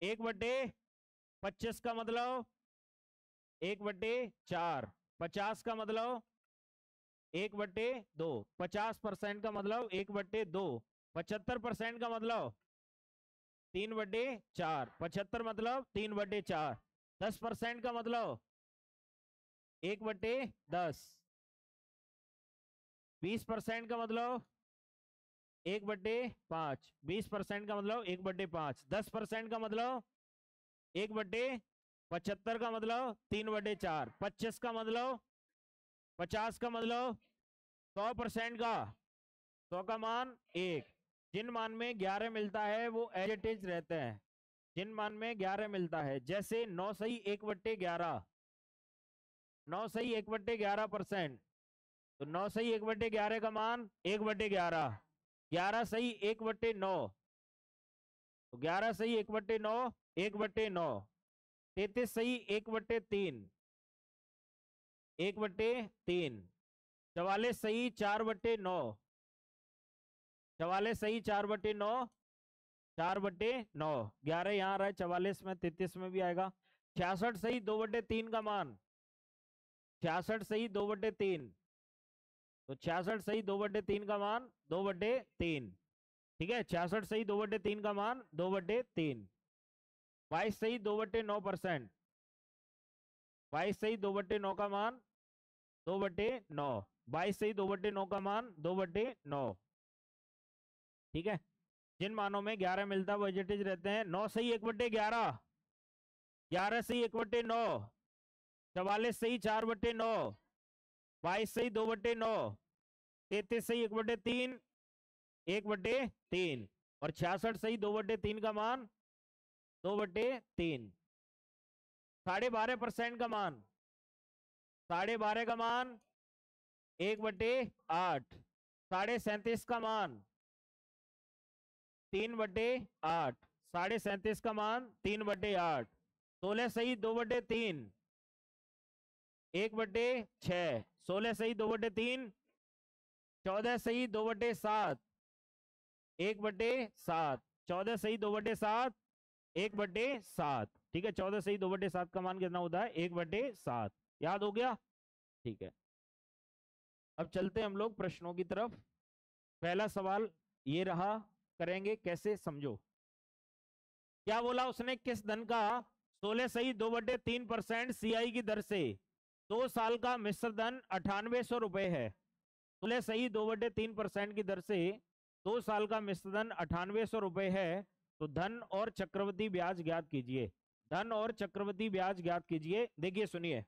1/25 का मतलब 1/4। 50 का मतलब 1/2। 50% का मतलब 1/2। 75% का मतलब 3/4। 75 मतलब 3/4। 10% का मतलब 1/10। 20% का मतलब 1/5। 20% का मतलब 1/5। 10% का मतलब 1/75 का मतलब 3/4। 25 का मतलब 50 का मतलब 100% का 100 का मान 1। जिन मान में 11 मिलता है वो एज इट इज रहते हैं। जिन मान में 11 मिलता है, जैसे 9 सही 1/11। 9 सही 1/11%। तो 9 सही 1/11 का मान 1/11। 11 सही 1/9। तो 11 सही 1/9 1/9। 33 सही 1/3 1/3। 44 सही 4/9। 44 सही 4/9 4/9। 11 यहाँ आ रहा है 44 में, 33 में भी आएगा। 66 सही 2/3 का मान। 66 सही 2/3। तो 66 सही 2/3 का मान 2/3। ठीक है, 66 सही 2/3 का मान 2/3। 22 सही 2/9%। 22 सही 2/9 का मान 2/9। 22 सही 2/9 का मान 2/9। ठीक है, जिन मानों में 11 मिलता है वो एडजेक्टिव रहते हैं। 9 सही 1/11। 11 सही 1/9। 44 सही 4/9। 22 सही 2/9। 33 सही 1/3 1/3। और 66 सही 2/3 का मान 2/3। 12.5% का मान 12.5 का मान 1/8। 37.5 का मान 3/8। 37.5 का मान 3/8। 16 सही 2/3 1/6। 16 सही 2/3। 14 सही 2/7 1/7। 14 सही 2/7 1/7। ठीक है, 14 सही 2/7 का मान कितना होता है? 1/7। याद हो गया? ठीक है, अब चलते हम लोग प्रश्नों की तरफ। पहला सवाल ये रहा, करेंगे कैसे समझो। क्या बोला उसने? किस धन का 16 सही 2/3% सीआई की दर से 2 साल का मिश्र धन 9800 रुपए है। 16 सही 2/3% की दर से 2 साल का मिश्र धन 9800 रुपए है। तो धन और चक्रवृद्धि ब्याज ज्ञात कीजिए। धन और चक्रवृद्धि ब्याज ज्ञात कीजिए। देखिए सुनिए,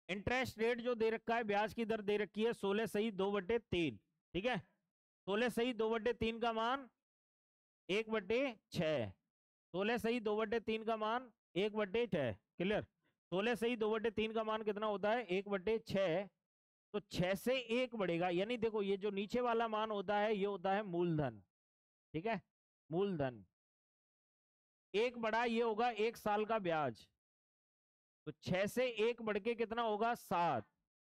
इंटरेस्ट रेट जो दे रखा है, ब्याज की दर दे रखी है 16 सही 2/3। ठीक है, 16 सही 2/3 का मान 1/6। 16 सही 2/3 का मान 1/6। क्लियर? 16 सही 2/3 का मान कितना होता है? 1/6। तो 6 से 1 बढ़ेगा, यानी देखो ये जो नीचे वाला मान होता है ये होता है मूलधन। ठीक है, मूलधन। एक बढ़ा, ये होगा 1 साल का ब्याज। तो 6 से 1 बढ़ के कितना होगा? 7।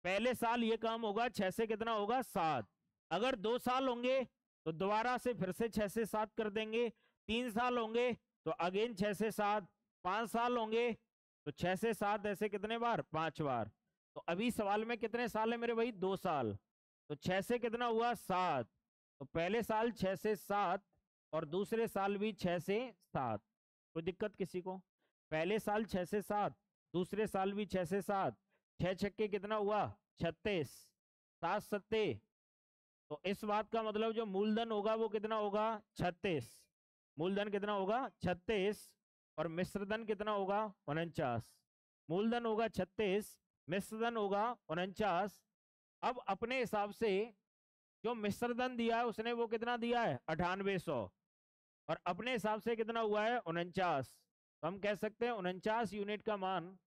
पहले साल ये काम होगा, 6 से कितना होगा? 7। अगर 2 साल होंगे तो दोबारा से फिर से 6 से 7 कर देंगे। 3 साल होंगे तो अगेन 6 से 7। 5 साल होंगे तो 6 से 7 ऐसे कितने बार? 5 बार। तो अभी सवाल में कितने साल है मेरे भाई? 2 साल। तो 6 से कितना हुआ? 7। तो पहले साल 6 से 7 और दूसरे साल भी 6 से 7। कोई दिक्कत किसी को? पहले साल 6 से 7, दूसरे साल भी 6 से 7। 6 छक्के कितना हुआ? 36। 7 सत्ते। तो इस बात का मतलब जो मूलधन होगा वो कितना होगा? 36। मूलधन कितना होगा? 36। और मिश्रधन कितना होगा? 49। मूलधन होगा 36, मिश्रधन होगा 49। अब अपने हिसाब से जो मिश्रधन दिया है उसने वो कितना दिया है? 9800। और अपने हिसाब से कितना हुआ है? 49। तो हम कह सकते हैं 49 यूनिट का मान,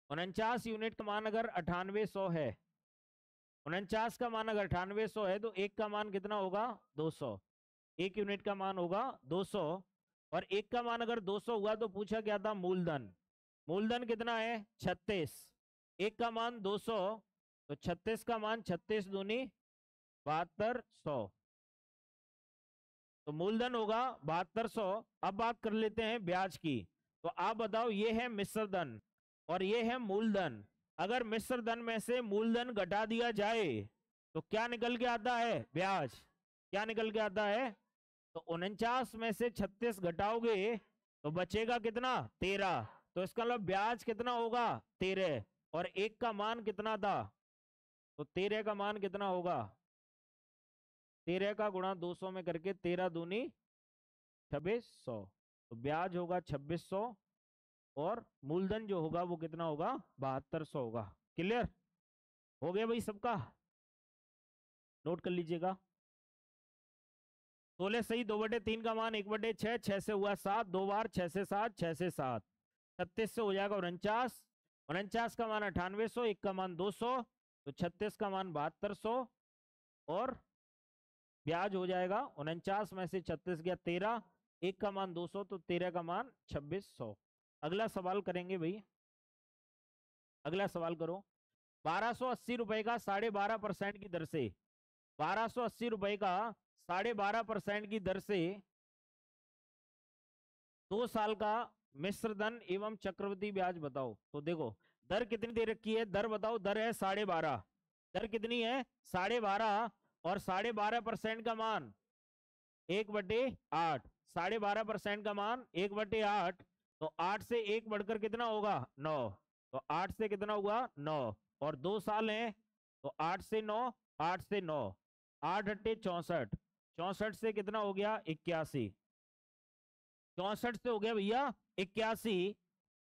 49 यूनिट का मान अगर 9800 है, 49 का मान अगर 9800 है तो एक का मान कितना होगा? 200। एक यूनिट का मान होगा 200। और एक का मान अगर 200 हुआ तो पूछा गया था मूलधन। मूलधन कितना है? 36। एक का मान 200, तो 36 का मान 36 दूनी 7200। तो मूलधन होगा 7200। अब बात कर लेते हैं ब्याज की। तो आप बताओ, ये है मिश्र धन और ये है मूलधन। अगर मिश्र धन में से मूलधन घटा दिया जाए तो क्या निकल के आता है? ब्याज। क्या निकल के आता है? तो 49 में से 36 घटाओगे तो बचेगा कितना? 13। तो इसका मतलब ब्याज कितना होगा? 13। और एक का मान कितना था? तो 13 का मान कितना होगा? 13 का गुणा 200 में करके 13 दूनी 2600। तो ब्याज होगा 2600 और मूलधन जो होगा वो कितना होगा? 7200 होगा। क्लियर हो गया भाई सबका? नोट कर लीजिएगा। 16 सही 2/3 का मान 1/6, 6 से हुआ 7, 2 बार 6 से 7, 6 से 7, 36 से हो जाएगा 49। 49 का मान 9800, 1 का मान 200, तो 36 का मान 7200 और ब्याज हो जाएगा 49 में से 36 गया 13, 1 का मान 200, तो 13 का मान 2600। अगला सवाल करेंगे भाई। अगला सवाल करो। 1280 रुपए का 12.5% की दर से 1280 रुपए का 12.5% की दर से 2 साल का मिश्र धन एवं चक्रवृद्धि ब्याज बताओ। तो देखो, दर कितनी दे रखी है? दर बताओ। दर है 12.5। दर कितनी है? 12.5। और 12.5% का मान 1/8। 12.5% का मान 1/8। तो 8 से 1 बढ़कर कितना होगा? 9। तो 8 से कितना हुआ? 9। और 2 साल हैं तो 8 से 9, 8 से 9, 8 अट्टे 64, 64 से कितना हो गया? 81, 64 से हो गया भैया 81।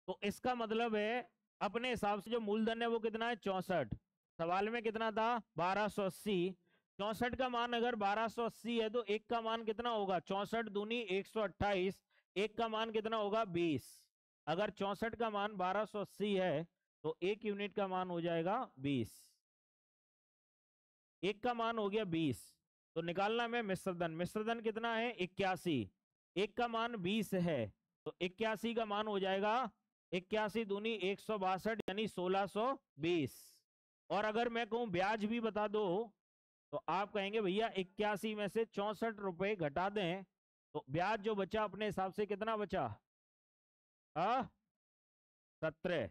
तो इसका मतलब है अपने हिसाब से जो मूलधन है वो कितना है? 64। सवाल में कितना था? 1280। 64 का मान अगर 1280 है तो एक का मान कितना होगा? 64 दूनी 128, एक का मान कितना होगा? 20। अगर 64 का मान 1280 है तो एक यूनिट का मान हो जाएगा 20। एक का मान हो गया 20। तो निकालना में मिश्रधन। मिश्रधन कितना है? 81। एक का मान 20 है तो 81 का मान हो जाएगा 81 दूनी 162 यानी 1620। और अगर मैं कहूं ब्याज भी बता दो तो आप कहेंगे भैया 81 में से 64 रुपए घटा दें तो ब्याज जो बचा अपने हिसाब से कितना बचा? 17।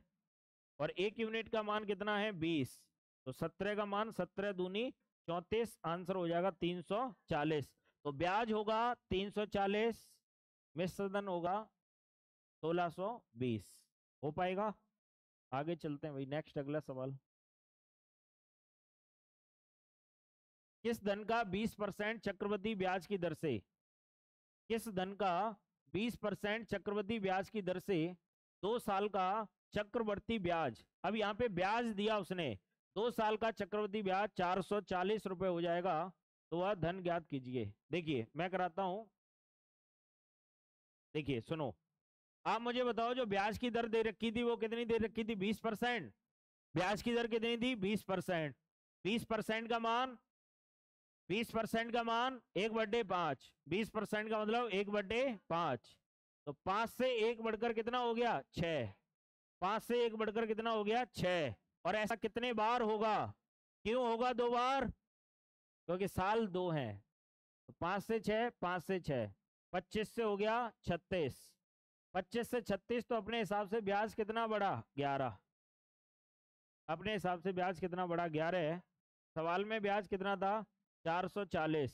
और एक यूनिट का मान कितना है? 20। तो 17 का मान 17 दूनी 34, आंसर हो जाएगा 340। तो ब्याज होगा 340, मिश्रधन होगा 1620। हो पाएगा? आगे चलते हैं भाई। नेक्स्ट अगला सवाल। किस धन का 20% चक्रवृद्धि ब्याज की दर से किस धन का 20% चक्रवृद्धि ब्याज की दर से 2 साल का चक्रवर्ती ब्याज? अब यहाँ पे ब्याज दिया उसने 2 साल का चक्रवृद्धि ब्याज 440 रुपए हो जाएगा। तो वह धन ज्ञात कीजिए। देखिए मैं कराता हूं। देखिए सुनो, आप मुझे बताओ जो ब्याज की दर दे रखी थी वो कितनी दे रखी थी? 20%। ब्याज की दर कितनी थी? 20%। 20% का मान 20% का मान 1/5। 20% का मतलब 1/5। तो 5 से 1 बढ़कर कितना हो गया? 6। 5 से 1 बढ़कर कितना हो गया? 6। और ऐसा कितने बार होगा? क्यों होगा 2 बार? क्योंकि साल 2 हैं। तो 5 से 6, 5 से 6, 25 से हो गया 36। 25 से 36 तो अपने हिसाब से ब्याज कितना बढ़ा? 11। अपने हिसाब से ब्याज कितना बढ़ा? 11 है। सवाल में ब्याज कितना था? 440।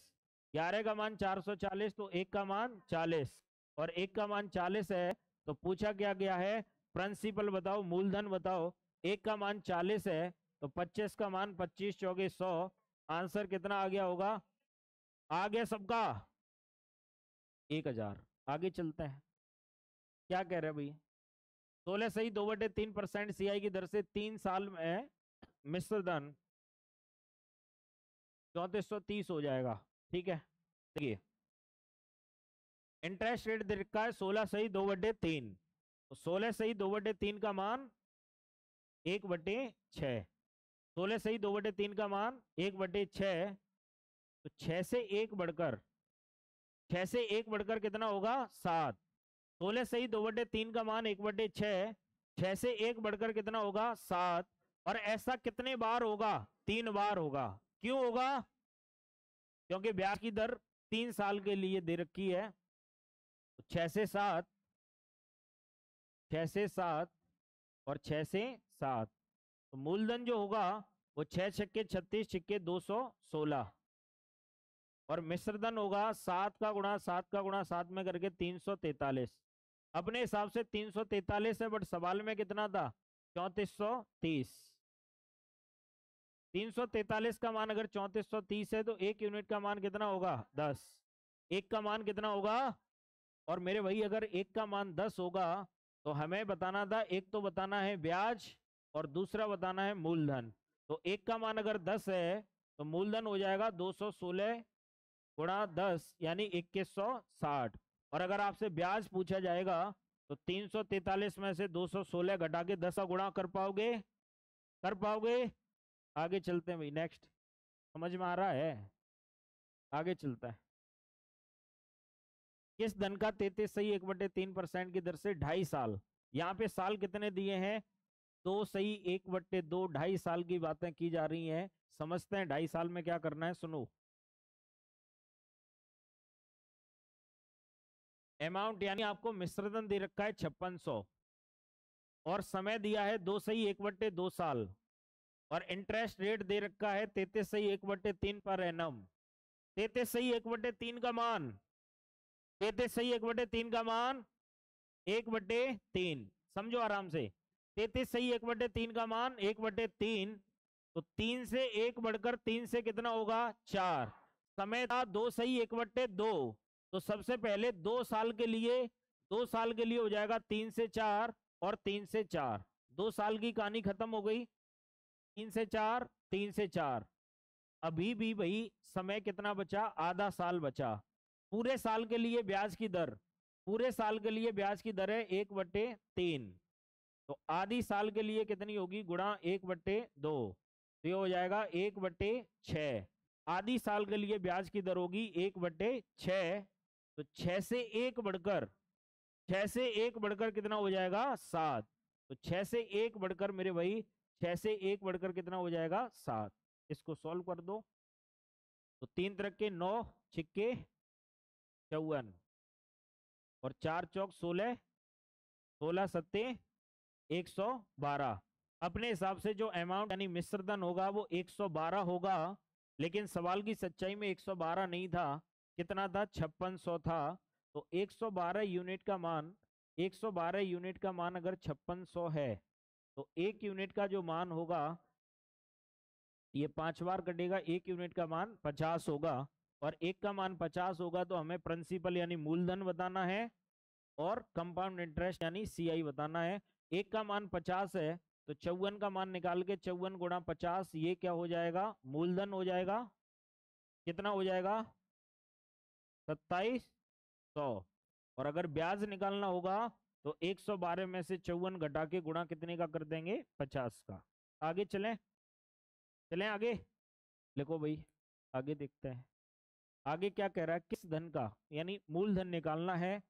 11 का मान 440 तो एक का मान 40 और एक का मान 40 है। तो पूछा क्या गया है? प्रिंसिपल बताओ, मूलधन बताओ। एक का मान 40 है तो 25 का मान 25 चौके 100। आंसर कितना आ गया होगा? आ गया सबका? 1000। आगे चलते हैं। क्या कह रहे हैं भाई? 16 सही 2/3% सीआई की दर से 3 साल में मिश्र धन 3430 हो जाएगा। ठीक है। देखिए इंटरेस्ट रेट दे रखा है 16 सही 2/3। तो 16 सही 2/3 का मान 1/6। 16 सही 2/3 का मान 1/6। तो 6 से 1 बढ़कर 6 से 1 बढ़कर कितना होगा? 7। 16 सही 2/3 का मान 1/6। 6 से 1 बढ़कर कितना होगा? 7। और ऐसा कितने बार होगा? 3 बार होगा। क्यों होगा? क्योंकि ब्याज की दर 3 साल के लिए दे रखी है, तो 6 से 7, 6 से 7 और 6 से 7, तो मूलधन जो होगा वो 6 छक्के 36 छिक्के 216, और मिश्रधन होगा 7 का गुणा 7 का गुणा 7 में करके 343। अपने हिसाब से 343 है, बट सवाल में कितना था? 3430। 343 का मान अगर 3430 है तो 1 यूनिट का मान कितना होगा? 10। 1 का मान कितना होगा? और मेरे भाई अगर 1 का मान 10 होगा तो हमें बताना था, एक तो बताना है ब्याज और दूसरा बताना है मूलधन। तो 1 का मान अगर 10 है तो मूलधन हो जाएगा 216 गुणा 10 यानी 2160। और अगर आपसे ब्याज पूछा जाएगा तो 343 में से 216 घटा के 10 का गुणा कर पाओगे? कर पाओगे? आगे चलते हैं भाई, नेक्स्ट। समझ में आ रहा है? आगे चलता है। किस धन का 33.1/3% की दर से 2.5 साल, यहाँ पे साल कितने दिए हैं? 2.1/2, 2.5 साल की बातें की जा रही हैं। समझते हैं 2.5 साल में क्या करना है, सुनो। अमाउंट यानी आपको मिश्रधन दे रखा है 5600 और समय दिया है 2.1/2 साल, और इंटरेस्ट रेट दे रखा है 33.1/3 पर एनम। 33.1/3 का मान, 33.1/3 का मान 1/3, समझो आराम से। 33.1/3 का मान 1/3, तो 3 से 1 बढ़कर 3 से कितना होगा? 4। समय था 2.1/2, तो सबसे पहले 2 साल के लिए, 2 साल के लिए हो जाएगा 3 से 4 और 3 से 4, 2 साल की कहानी खत्म हो गई। 3 से 4, 3 से 4, अभी भी भाई समय कितना बचा? आधा साल बचा। पूरे साल के लिए ब्याज की दर, पूरे साल के लिए ब्याज की दर है 1/3, तो आधी साल के लिए कितनी होगी? गुणा 1/2, तो ये हो जाएगा 1/6। आधी साल के लिए ब्याज की दर होगी 1/6, तो 6 से 1 बढ़कर, 6 से 1 बढ़कर कितना हो जाएगा? 7। तो 6 से 1 बढ़कर मेरे भाई, 6 से 1 बढ़कर कितना हो जाएगा? 7। इसको सॉल्व कर दो, तो 3 तरह के 9 छिक्के 54 और 4 चौक 16, 16 सत्ते 112। अपने हिसाब से जो अमाउंट यानी मिश्रधन होगा वो 112 होगा, लेकिन सवाल की सच्चाई में 112 नहीं था। कितना था? 5600 था। तो 112 यूनिट का मान, 112 यूनिट का मान अगर 5600 है तो 1 यूनिट का जो मान होगा ये 5 बार कटेगा, 1 यूनिट का मान 50 होगा, और 1 का मान 50 होगा तो हमें प्रिंसिपल यानी मूलधन बताना है और कंपाउंड इंटरेस्ट यानी सीआई बताना है। 1 का मान 50 है तो 54 का मान निकाल के 54 गुणा 50, ये क्या हो जाएगा? मूलधन हो जाएगा। कितना हो जाएगा? 2700। और अगर ब्याज निकालना होगा तो 112 में से 54 घटा के गुणा कितने का कर देंगे? 50 का। आगे चलें, चलें आगे, लिखो भाई, आगे देखते हैं। आगे क्या कह रहा है? किस धन का यानी मूलधन निकालना है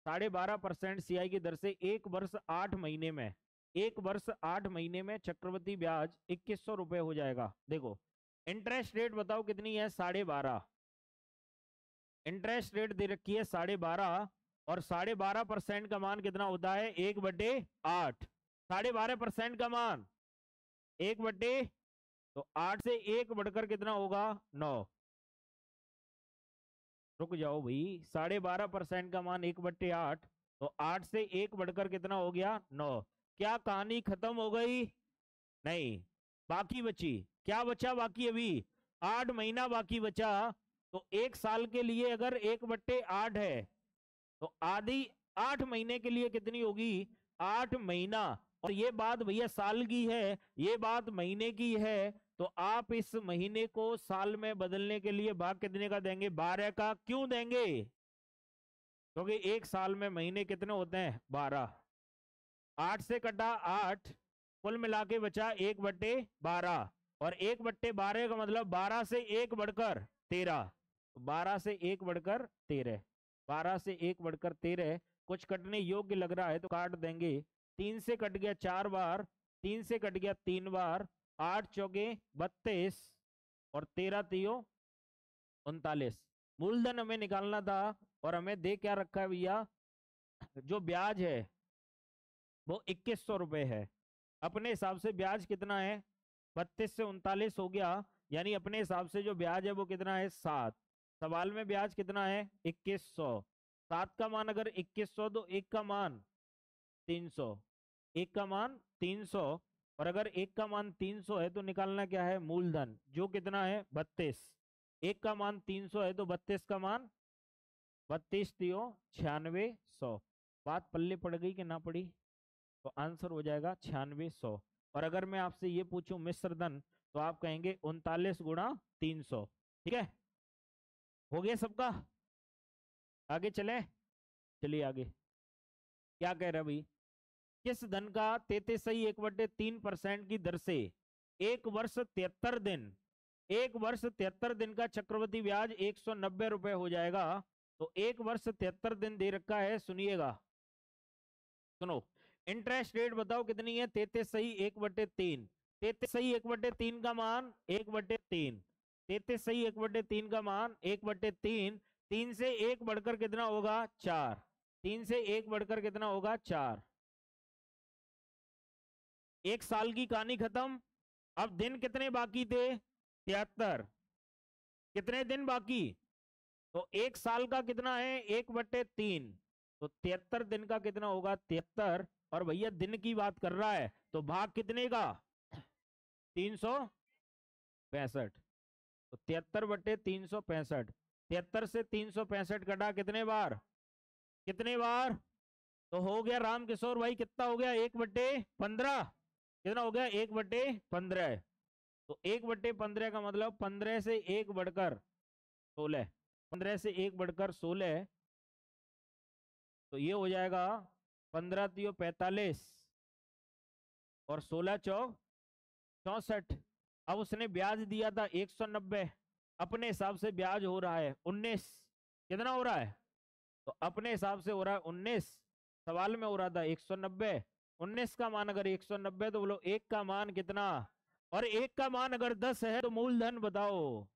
12.5% सीआई की दर से 1 वर्ष 8 महीने में, 1 वर्ष 8 महीने में चक्रवृद्धि ब्याज 2100 रुपए हो जाएगा। देखो इंटरेस्ट रेट बताओ कितनी है? 12.5। इंटरेस्ट रेट दे रखी है 12.5, और 12.5% का मान कितना होता है? 1/8। 12.5% का मान 1/, तो 8 से 1 बढ़कर कितना होगा? 9। रुक जाओ भाई, 12.5% का मान 1/8, तो 8 से 1 बढ़कर कितना हो गया? 9। क्या कहानी खत्म हो गई? नहीं, बाकी बची। क्या बचा बाकी? अभी 8 महीना बाकी बचा। तो 1 साल के लिए अगर 1/8 है तो आधी 8 महीने के लिए कितनी होगी? 8 महीना। और ये बात भैया साल की है, ये बात महीने की है, तो आप इस महीने को साल में बदलने के लिए भाग कितने का देंगे? 12 का। क्यों देंगे? क्योंकि एक साल में महीने कितने होते हैं? 12। 8 से कटा 8, कुल मिला के बचा 1/12, और 1/12 का मतलब 12 से 1 बढ़कर 13, 12 से 1 बढ़कर 13, 12 से 1 बढ़कर 13। कुछ कटने योग्य लग रहा है तो काट देंगे। 3 से कट गया 4 बार, 3 से कट गया 3 बार, 8 चौके 32 और 13 3 39। मूलधन हमें निकालना था और हमें दे क्या रखा है भैया, जो ब्याज है वो 2100 रुपए है। अपने हिसाब से ब्याज कितना है, 32 से 39 हो गया, यानी अपने हिसाब से जो ब्याज है वो कितना है 7। सवाल में ब्याज कितना है 2100। 7 का मान अगर 2100 तो 1 का मान 300, 1 का मान 300। और अगर 1 का मान 300 है तो निकालना क्या है मूलधन, जो कितना है 32। 1 का मान 300 है तो 32 का मान 32 तियो 9600। बात पल्ले पड़ गई कि ना पड़ी, तो आंसर हो जाएगा 9600। और अगर मैं आपसे ये पूछूं मिश्र धन, तो आप कहेंगे 39 × 300। ठीक है, हो गया सबका। आगे चले, चलिए आगे क्या कह रहा है भाई। किस धन का 33.1/3% की दर से 1 वर्ष 73 दिन, 1 वर्ष 73 दिन का चक्रवृद्धि ब्याज 190 रुपए हो जाएगा। तो 1 वर्ष 73 दिन दे रखा है, सुनिएगा, सुनो। इंटरेस्ट रेट बताओ कितनी है, 33/1/3। 33/1/3 का मान 1/3। 33/1/3 का मान 1/3। 3 से 1 बढ़कर कितना होगा 4। 3 से 1 बढ़कर कितना होगा 4। एक साल की कहानी खत्म। अब दिन कितने बाकी थे 73। कितने दिन बाकी, तो 1 साल का कितना है 1/3। तो 73 दिन का कितना होगा 73। और भैया दिन की बात कर रहा है तो भाग कितने का 365। तो 73/365। 73 से 365 कटा कितने बार, कितने बार, तो हो गया राम किशोर भाई कितना हो गया 1/15। कितना हो गया 1/15। तो 1/15 का मतलब 15 से 1 बढ़कर 16। 15 से 1 बढ़कर 16, तो ये हो जाएगा 15 तियो 45 और 16 चौक 64। अब उसने ब्याज दिया था 190, अपने हिसाब से ब्याज हो रहा है 19। कितना हो रहा है, तो अपने हिसाब से हो रहा है 19। सवाल में हो रहा था 190। 19 का मान अगर 190 तो बोलो 1 का मान कितना, और 1 का मान अगर 10 है तो मूलधन बताओ।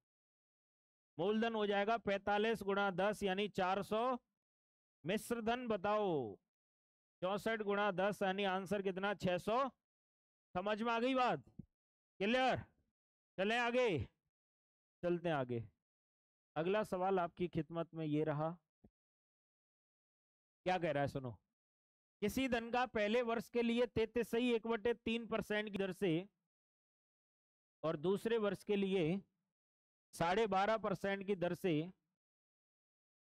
मूलधन हो जाएगा 45 × 10 यानी 400। मिश्र धन बताओ 64 × 10 यानी आंसर कितना 600। समझ में आ गई बात, क्लियर। चलें आगे, चलते हैं आगे। अगला सवाल आपकी खिदमत में ये रहा, क्या कह रहा है सुनो। किसी धन का पहले वर्ष के लिए 33.1/3% की दर से और दूसरे वर्ष के लिए 12.5% की दर से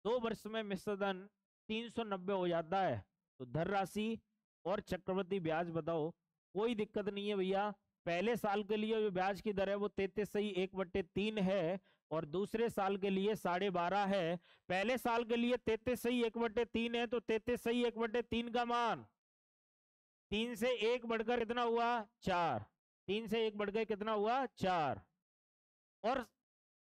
2 वर्ष में मिश्र धन 390 हो जाता है, तो धन राशि और चक्रवृद्धि ब्याज बताओ। कोई दिक्कत नहीं है भैया, पहले साल के लिए जो ब्याज की दर है वो 33.1/3 है और दूसरे साल के लिए 12.5 है। पहले साल के लिए 33.1/3 है तो 33.1/3 का मान 3 से 1 बढ़कर कितना हुआ 4। 3 से 1 बढ़कर कितना हुआ 4। और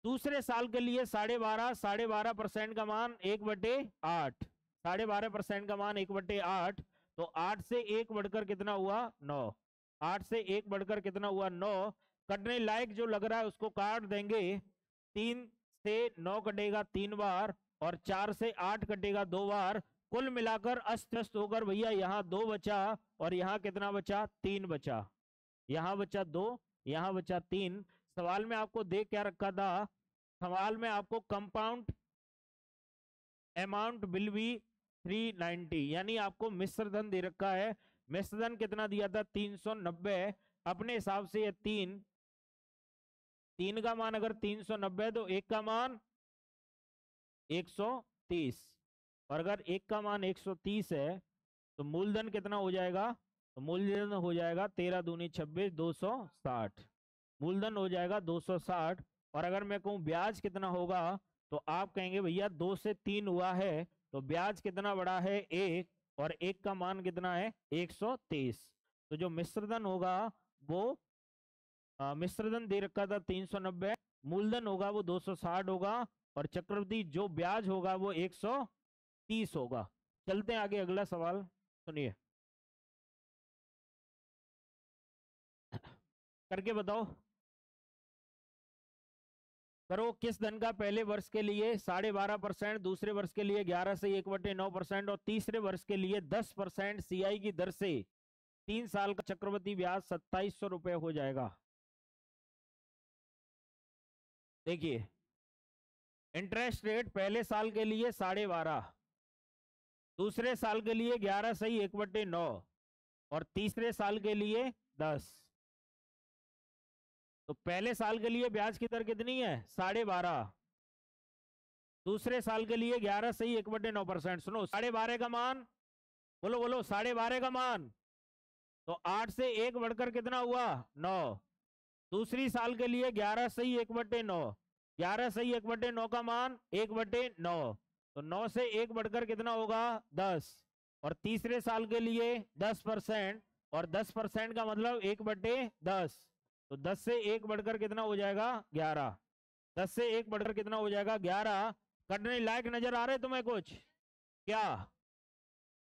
दूसरे साल के लिए 12.5, 12.5% का मान 1/8। 12.5% का मान 1/8, तो 8 से 1 बढ़कर कितना हुआ 9। 8 से 1 बढ़कर कितना हुआ 9। कटने लायक जो लग रहा है उसको काट देंगे। 3 से 9 कटेगा 3 बार और 4 से 8 कटेगा 2 बार। कुल मिलाकर अस्त व्यस्त होकर भैया यहाँ 2 बचा और यहाँ कितना बचा 3 बचा। यहाँ बचा 2, यहाँ बचा 3। सवाल में आपको दे क्या रखा था, सवाल में आपको कंपाउंड अमाउंट विल बी 390, यानी आपको मिश्र धन दे रखा है। मिश्र धन कितना दिया था 390। अपने हिसाब से ये 3 का मान अगर 390 तो 1 का मान 130। और अगर 1 का मान 130 है तो मूलधन कितना हो जाएगा, तो मूलधन हो जाएगा 13 दूनी 26 260। मूलधन हो जाएगा 260। और अगर मैं कहूं ब्याज कितना होगा तो आप कहेंगे भैया 2 से 3 हुआ है तो ब्याज कितना बड़ा है 1 और 1 का मान कितना है 130। तो जो मिश्रधन होगा वो मिश्रधन दे रखा था 390, मूलधन होगा वो 260 होगा और चक्रवृद्धि जो ब्याज होगा वो 130 होगा। चलते हैं आगे, अगला सवाल सुनिए, करके बताओ, करो किस धन का पहले वर्ष के लिए 12.5%, दूसरे वर्ष के लिए 11 से 1/9% और तीसरे वर्ष के लिए 10% CI की दर से 3 साल का चक्रवृद्धि ब्याज 2700 रुपए हो जाएगा। देखिए इंटरेस्ट रेट पहले साल के लिए 12.5, दूसरे साल के लिए 11 सही 1/9 और तीसरे साल के लिए 10। तो पहले साल के लिए ब्याज की दर कितनी है 12.5, दूसरे साल के लिए 11 सही 1/9%। सुनो 12.5 का मान, बोलो बोलो 12.5 का मान, तो 8 से 1 बढ़कर कितना हुआ 9। दूसरी साल के लिए 11 सही 1/9, 11 सही 1/9 का मान 1/9, तो 9 से 1 बढ़कर कितना होगा 10। और तीसरे साल के लिए 10%, और 10% का मतलब 1/10, तो 10 से 1 बढ़कर कितना हो जाएगा 11। 10 से 1 बढ़कर कितना हो जाएगा 11। करने लायक नजर आ रहे तुम्हें कुछ क्या?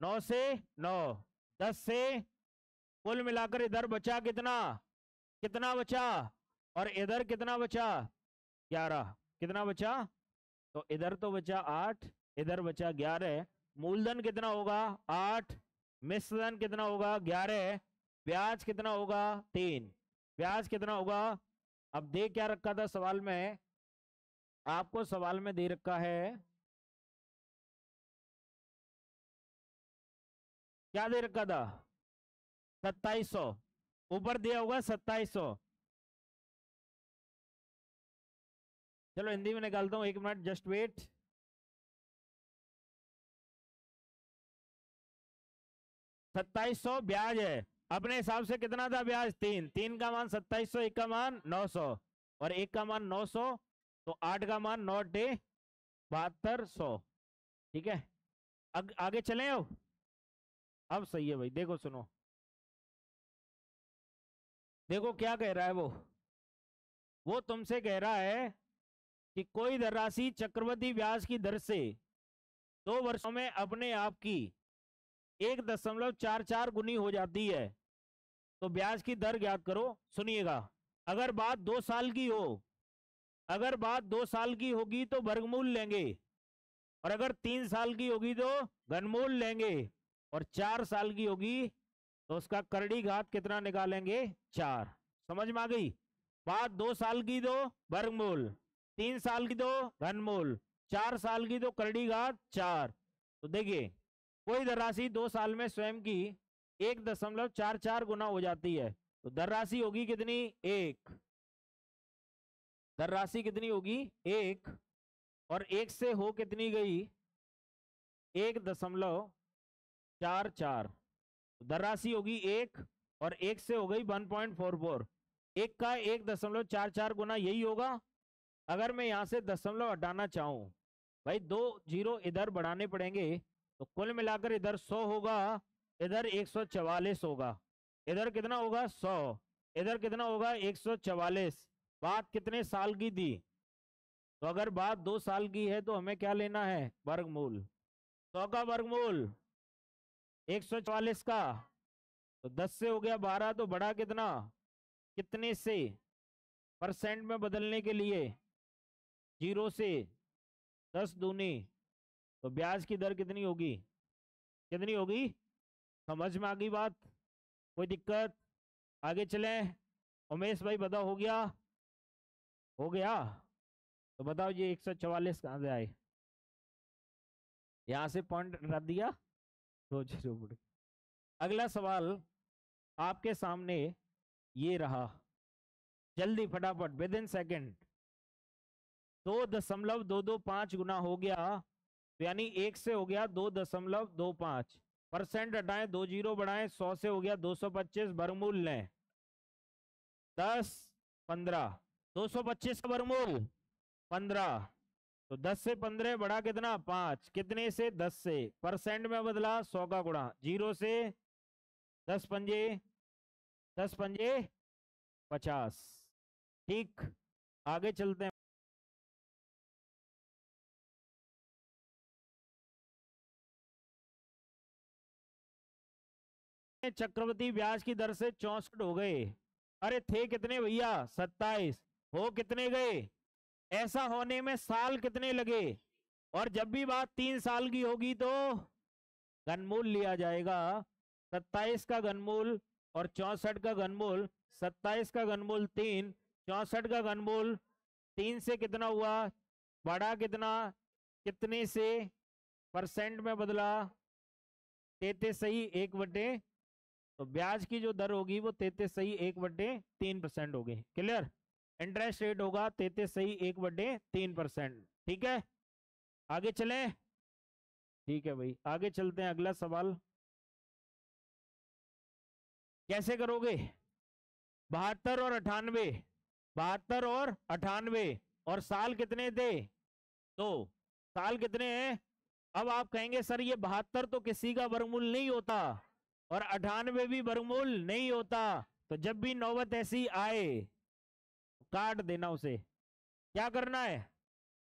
9 से 9, 10 से, कुल मिलाकर इधर बचा कितना, कितना बचा, और इधर कितना बचा 11, कितना बचा, तो इधर तो बचा 8, इधर बचा 11। मूलधन कितना होगा 8, मिश्रधन कितना होगा 11, ब्याज कितना होगा 3, ब्याज कितना होगा। अब दे क्या रखा था सवाल में, आपको सवाल में दे रखा है, क्या दे रखा था 2700, ऊपर दिया होगा 2700। चलो हिंदी में निकालता हूं, 1 मिनट जस्ट वेट। $2700 ब्याज है, अपने हिसाब से कितना था ब्याज 3, 3 का मान 2700, 1 का मान 900 और 1 का मान 900, तो 8 का मान 9 × 7200। ठीक है, आगे चले अब सही है भाई। देखो सुनो, देखो क्या कह रहा है वो तुमसे कह रहा है कि कोई धनराशि चक्रवृद्धि ब्याज की दर से 2 वर्षों में अपने आप की 1.44 गुनी हो जाती है, तो ब्याज की दर ज्ञात करो। सुनिएगा, अगर बात 2 साल की हो, अगर बात 2 साल की होगी तो वर्गमूल लेंगे, और अगर 3 साल की होगी तो घनमूल लेंगे, और 4 साल की होगी तो उसका करड़ी घात कितना निकालेंगे 4। समझ में आ गई बात? 2 साल की तो वर्गमूल, 3 साल की तो घनमूल, 4 साल की तो करड़ी घात 4। तो देखिए कोई धनराशि 2 साल में स्वयं की 1.44 गुना हो जाती है, तो धनराशि होगी कितनी 1, धनराशि कितनी होगी 1, और 1 से हो कितनी गई 1.44, धनराशि होगी 1 और 1 से हो गई 1.44। 1 का 1.44 गुना यही होगा। अगर मैं यहां से दशमलव हटाना चाहूं, भाई 2 जीरो इधर बढ़ाने पड़ेंगे, तो कुल मिलाकर इधर 100 होगा, इधर 144 होगा, इधर कितना होगा 100, इधर कितना होगा 144। बात कितने साल की थी? तो अगर बात 2 साल की है तो हमें क्या लेना है वर्गमूल, 100 का वर्गमूल 144 का, तो 10 से हो गया 12, तो बढ़ा कितना, कितने से, परसेंट में बदलने के लिए 0 से 10 दूनी, तो ब्याज की दर कितनी होगी, कितनी होगी? समझ में आ गई बात? कोई दिक्कत? आगे चलें। उमेश भाई बताओ, हो गया? हो गया तो बताओ ये 144 कहां से आए? यहां से पॉइंट रख दिया, 2 जीरो बढ़। अगला सवाल आपके सामने ये रहा, जल्दी फटाफट विद इन सेकेंड। 2.225 गुना हो गया, तो यानी 1 से हो गया 2.25, परसेंट हटाएं 2 जीरो बढ़ाएं, 100 से हो गया 225, वर्गमूल लें 10 15, 225 का वर्गमूल 15, तो 10 से 15 बढ़ा कितना 5, कितने से 10 से, परसेंट में बदला 100 का गुणा, 0 से 10 पंजे 10 पंजे 50। ठीक, आगे चलते हैं। चक्रवृद्धि ब्याज की दर से 64 हो गए। अरे थे कितने भैया 27, हो कितने गए ऐसा होने में साल कितने लगे, और जब भी बात 3 साल की होगी तो घनमूल लिया जाएगा। 27 का घनमूल और 64 का घनमूल, 27 का घनमूल 3, 64 का घनमूल 3 से कितना हुआ, बड़ा कितना, कितने से परसेंट में बदला, 33.1 तो ब्याज की जो दर होगी वो 33.1/3% होगी। क्लियर? इंटरेस्ट रेट होगा 33.1/3%। ठीक है, आगे चलें। ठीक है भाई, आगे चलते हैं। अगला सवाल कैसे करोगे? 72 और 98, 72 और 98, और साल कितने थे? 2 साल कितने हैं? अब आप कहेंगे सर ये 72 तो किसी का वर्गमूल नहीं होता और 98 भी वर्गमूल नहीं होता, तो जब भी नौबत ऐसी आए काट देना उसे। क्या करना है?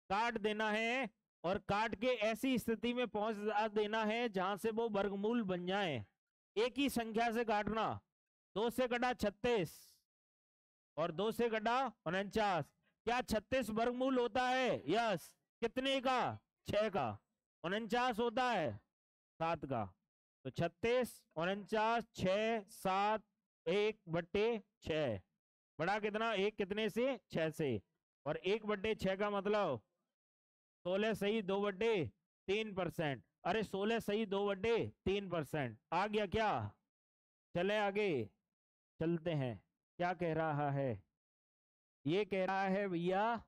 काट देना है, और काट के ऐसी स्थिति में पहुंच देना है जहां से वो वर्गमूल बन जाए। एक ही संख्या से काटना। 2 से कटा 36 और 2 से कटा 49। क्या 36 वर्गमूल होता है? यस। कितने का? 6 का। 49 होता है 7 का। तो 36, 49, 6, 7, 1/6। बड़ा कितना? 1 कितने से? 6 से। और 1/6 का मतलब 16 सही 2/3%। अरे 16 सही 2/3%। आ गया क्या? चले आगे चलते हैं। क्या कह रहा है? ये कह रहा है भैया,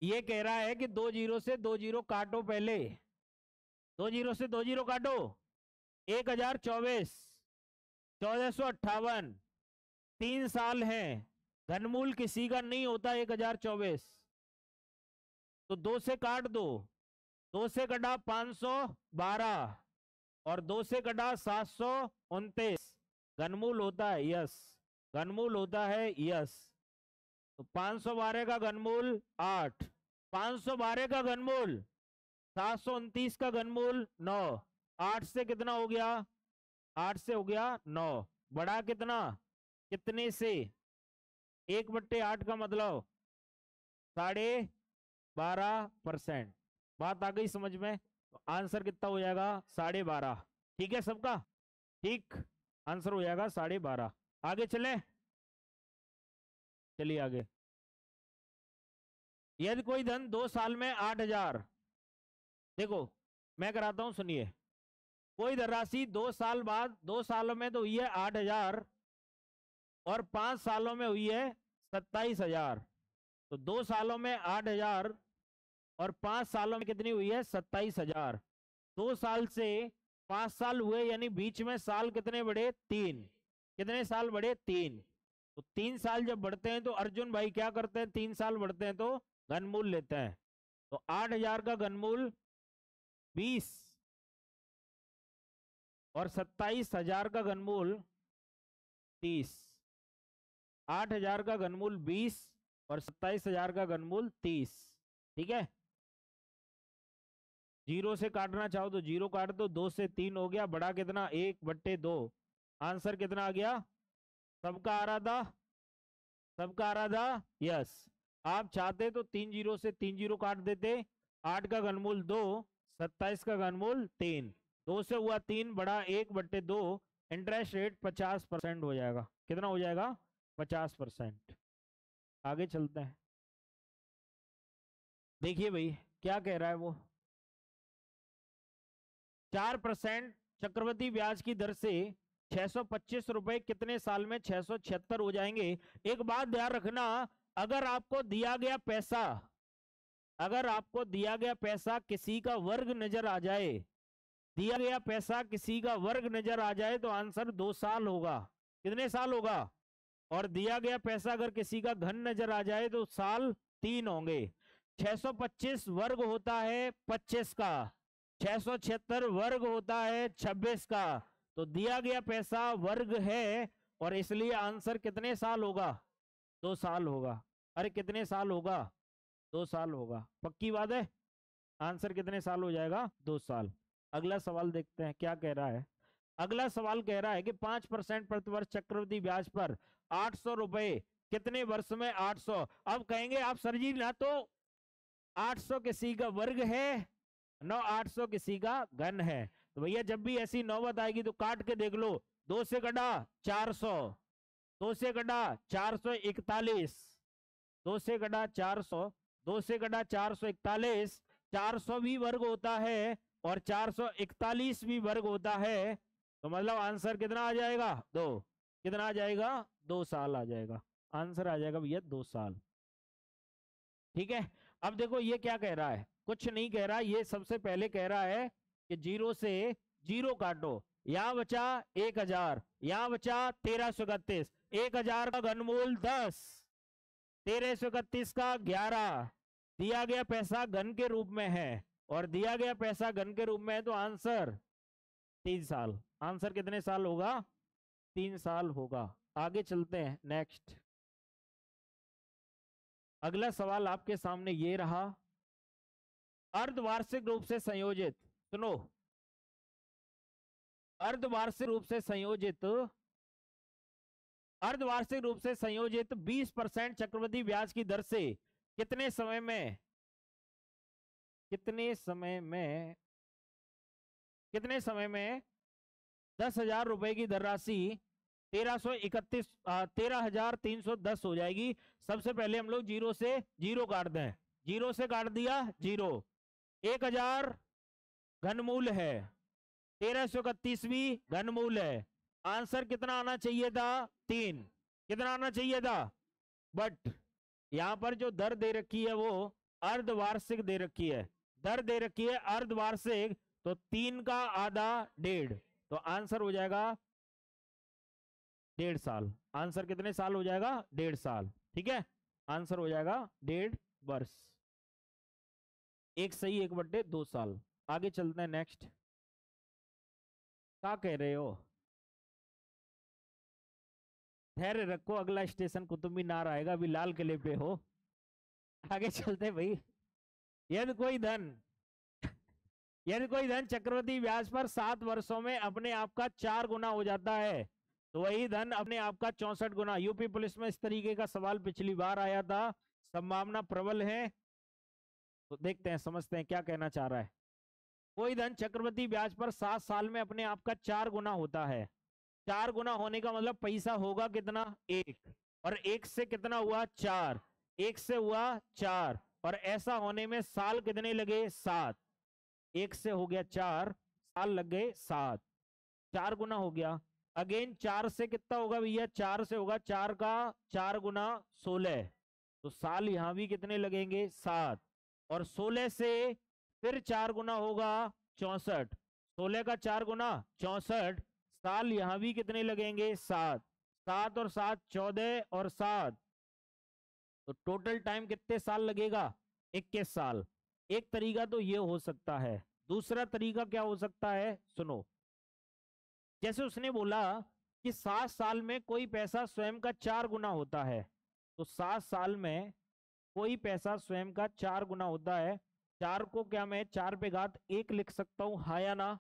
ये कह रहा है कि 2 जीरो से 2 जीरो काटो। पहले 2 जीरो से 2 जीरो काटो। 1024, 1458, 3 साल हैं। घनमूल किसी का नहीं होता 1024, तो 2 से काट दो। 2 से कटा 512 और 2 से कटा 729। घनमूल होता है? यस। घनमूल होता है? यस। तो 512 का घनमूल 8, 512 का घनमूल 729 का घनमूल 9। 8 से कितना हो गया? 8 से हो गया 9। बड़ा कितना? कितने से? 1/8 का मतलब 12.5%। बात आ गई समझ में? तो आंसर कितना हो जाएगा? 12.5। ठीक है सबका? ठीक, आंसर हो जाएगा 12.5। आगे चले, चलिए आगे। यदि कोई धन 2 साल में 8,000, देखो मैं कराता हूं सुनिए। कोई धनराशि 2 साल बाद, 2 सालों में तो हुई है 8,000 और 5 सालों में हुई है 27,000। तो 2 सालों में 8,000 और 5 सालों में कितनी हुई है? 27,000। 2 साल से 5 साल हुए, यानी बीच में साल कितने बढ़े? 3। कितने साल बढ़े? 3। तो 3 साल जब बढ़ते हैं तो अर्जुन भाई क्या करते हैं? 3 साल बढ़ते हैं तो घनमूल लेते हैं। तो 8,000 का घनमूल 20 और 27,000 का घनमूल 30। 8,000 का घनमूल 20 और 27,000 का घनमूल 30। ठीक है, जीरो से काटना चाहो तो जीरो काट दो। 2 से 3 हो गया, बड़ा कितना? 1/2। आंसर कितना आ गया? सबका आ रहा था? सबका आ रहा था? यस। आप चाहते तो 3 जीरो से 3 जीरो काट देते। 8 का घनमूल 2, 27 का घनमूल 3। 2 से हुआ 3, बड़ा 1/2। इंटरेस्ट रेट 50% हो जाएगा। कितना हो जाएगा? 50%। आगे चलते हैं। देखिए भाई क्या कह रहा है वो। 4% चक्रवृद्धि ब्याज की दर से 625 रुपए कितने साल में 676 हो जाएंगे? एक बात ध्यान रखना, अगर आपको दिया गया पैसा, अगर आपको दिया गया पैसा किसी का वर्ग नजर आ जाए, दिया गया पैसा किसी का वर्ग नजर आ जाए तो आंसर 2 साल होगा। कितने साल होगा? और दिया गया पैसा अगर किसी का घन नजर आ जाए तो साल 3 होंगे। 625 वर्ग होता है 25 का, 676 वर्ग होता है 26 का। तो दिया गया पैसा वर्ग है और इसलिए आंसर कितने साल होगा? 2 साल होगा। अरे कितने साल होगा? 2 साल होगा। पक्की बात है? आंसर कितने साल हो जाएगा? 2 साल। अगला सवाल देखते हैं क्या कह रहा है। अगला सवाल कह रहा है कि 5% प्रतिवर्ष चक्रवृद्धि ब्याज पर 800 रुपए कितने वर्ष में 800। अब कहेंगे आप सर जी ना तो 800 किसी का वर्ग है न 800 किसी का घन है। तो भैया जब भी ऐसी नौबत आएगी तो काट के देख लो। 2 से कटा 400, 2 से कटा 441, 2 से कटा 400, 2 से कटा 441, 400 भी वर्ग होता है और 441 भी वर्ग होता है। तो मतलब आंसर कितना आ जाएगा? 2। कितना आ जाएगा? 2 साल आ जाएगा। आंसर आ जाएगा भैया 2 साल। ठीक है। अब देखो ये क्या कह रहा है, कुछ नहीं कह रहा, ये सबसे पहले कह रहा है कि 0 से 0 काटो। यहां बचा 1000, यहां बचा 1331, 1000 का घनमूल 10, 1331 का 11, दिया गया पैसा घन के रूप में है और दिया गया पैसा घन के रूप में है, तो आंसर 3 साल। आंसर कितने साल होगा? 3 साल होगा। आगे चलते हैं नेक्स्ट। अगला सवाल आपके सामने ये रहा, अर्धवार्षिक रूप से संयोजित, सुनो, अर्धवार्षिक रूप से संयोजित, अर्धवार्षिक रूप से संयोजित 20% चक्रवृद्धि ब्याज की दर से कितने समय में, कितने समय में, कितने समय में 10,000 रुपए की धनराशि 13,310 हो जाएगी। सबसे पहले हम लोग 0 से 0 काट दें। 0 से काट दिया 0, 1000 घनमूल है, 1331 भी घनमूल है। आंसर कितना आना चाहिए था? 3। कितना आना चाहिए था? बट यहां पर जो दर दे रखी है वो अर्धवार्षिक दे रखी है, दर दे रखी है अर्धवार्षिक, तो 3 का आधा 1.5, तो आंसर हो जाएगा 1.5 साल। आंसर कितने साल हो जाएगा? 1.5 साल। ठीक है, आंसर हो जाएगा 1.5 वर्ष। एक सही 1/2 साल। आगे चलते हैं नेक्स्ट। क्या कह रहे हो? धैर्य रखो, अगला स्टेशन कुतुब मीनार आएगा, अभी लाल किले पे हो। आगे चलते भाई। यदि कोई धन, यदि कोई धन चक्रवृद्धि ब्याज पर 7 वर्षों में अपने आप का 4 गुना हो जाता है, तो वही धन अपने आप का 64 गुना। यूपी पुलिस में इस तरीके का सवाल पिछली बार आया था, संभावना प्रबल है। तो देखते हैं, समझते हैं क्या कहना चाह रहा है। कोई धन चक्रवृद्धि ब्याज पर 7 साल में अपने आप का 4 गुना होता है। 4 गुना होने का मतलब पैसा होगा कितना? 1, और 1 से कितना हुआ? 4, 1 से हुआ 4, और ऐसा होने में साल कितने लगे? 7। 1 से हो गया 4, साल लग गए 7, 4 गुना हो गया। अगेन 4 से कितना होगा भैया? 4 से होगा 4 का 4 गुना 16, तो साल यहां भी कितने लगेंगे? 7, और 16 से फिर 4 गुना होगा 64, 16 का 4 गुना 64, साल यहां भी कितने लगेंगे? 7, 7 और 7 14, और 7, तो टोटल टाइम कितने साल लगेगा? 21 साल। एक तरीका तो ये हो सकता है, दूसरा तरीका क्या हो सकता है? सुनो, जैसे उसने बोला कि 7 साल में कोई पैसा स्वयं का 4 गुना होता है, तो 7 साल में कोई पैसा स्वयं का 4 गुना होता है। 4 को क्या मैं 4 पे घात 1 लिख सकता हूं, हाँ या ना?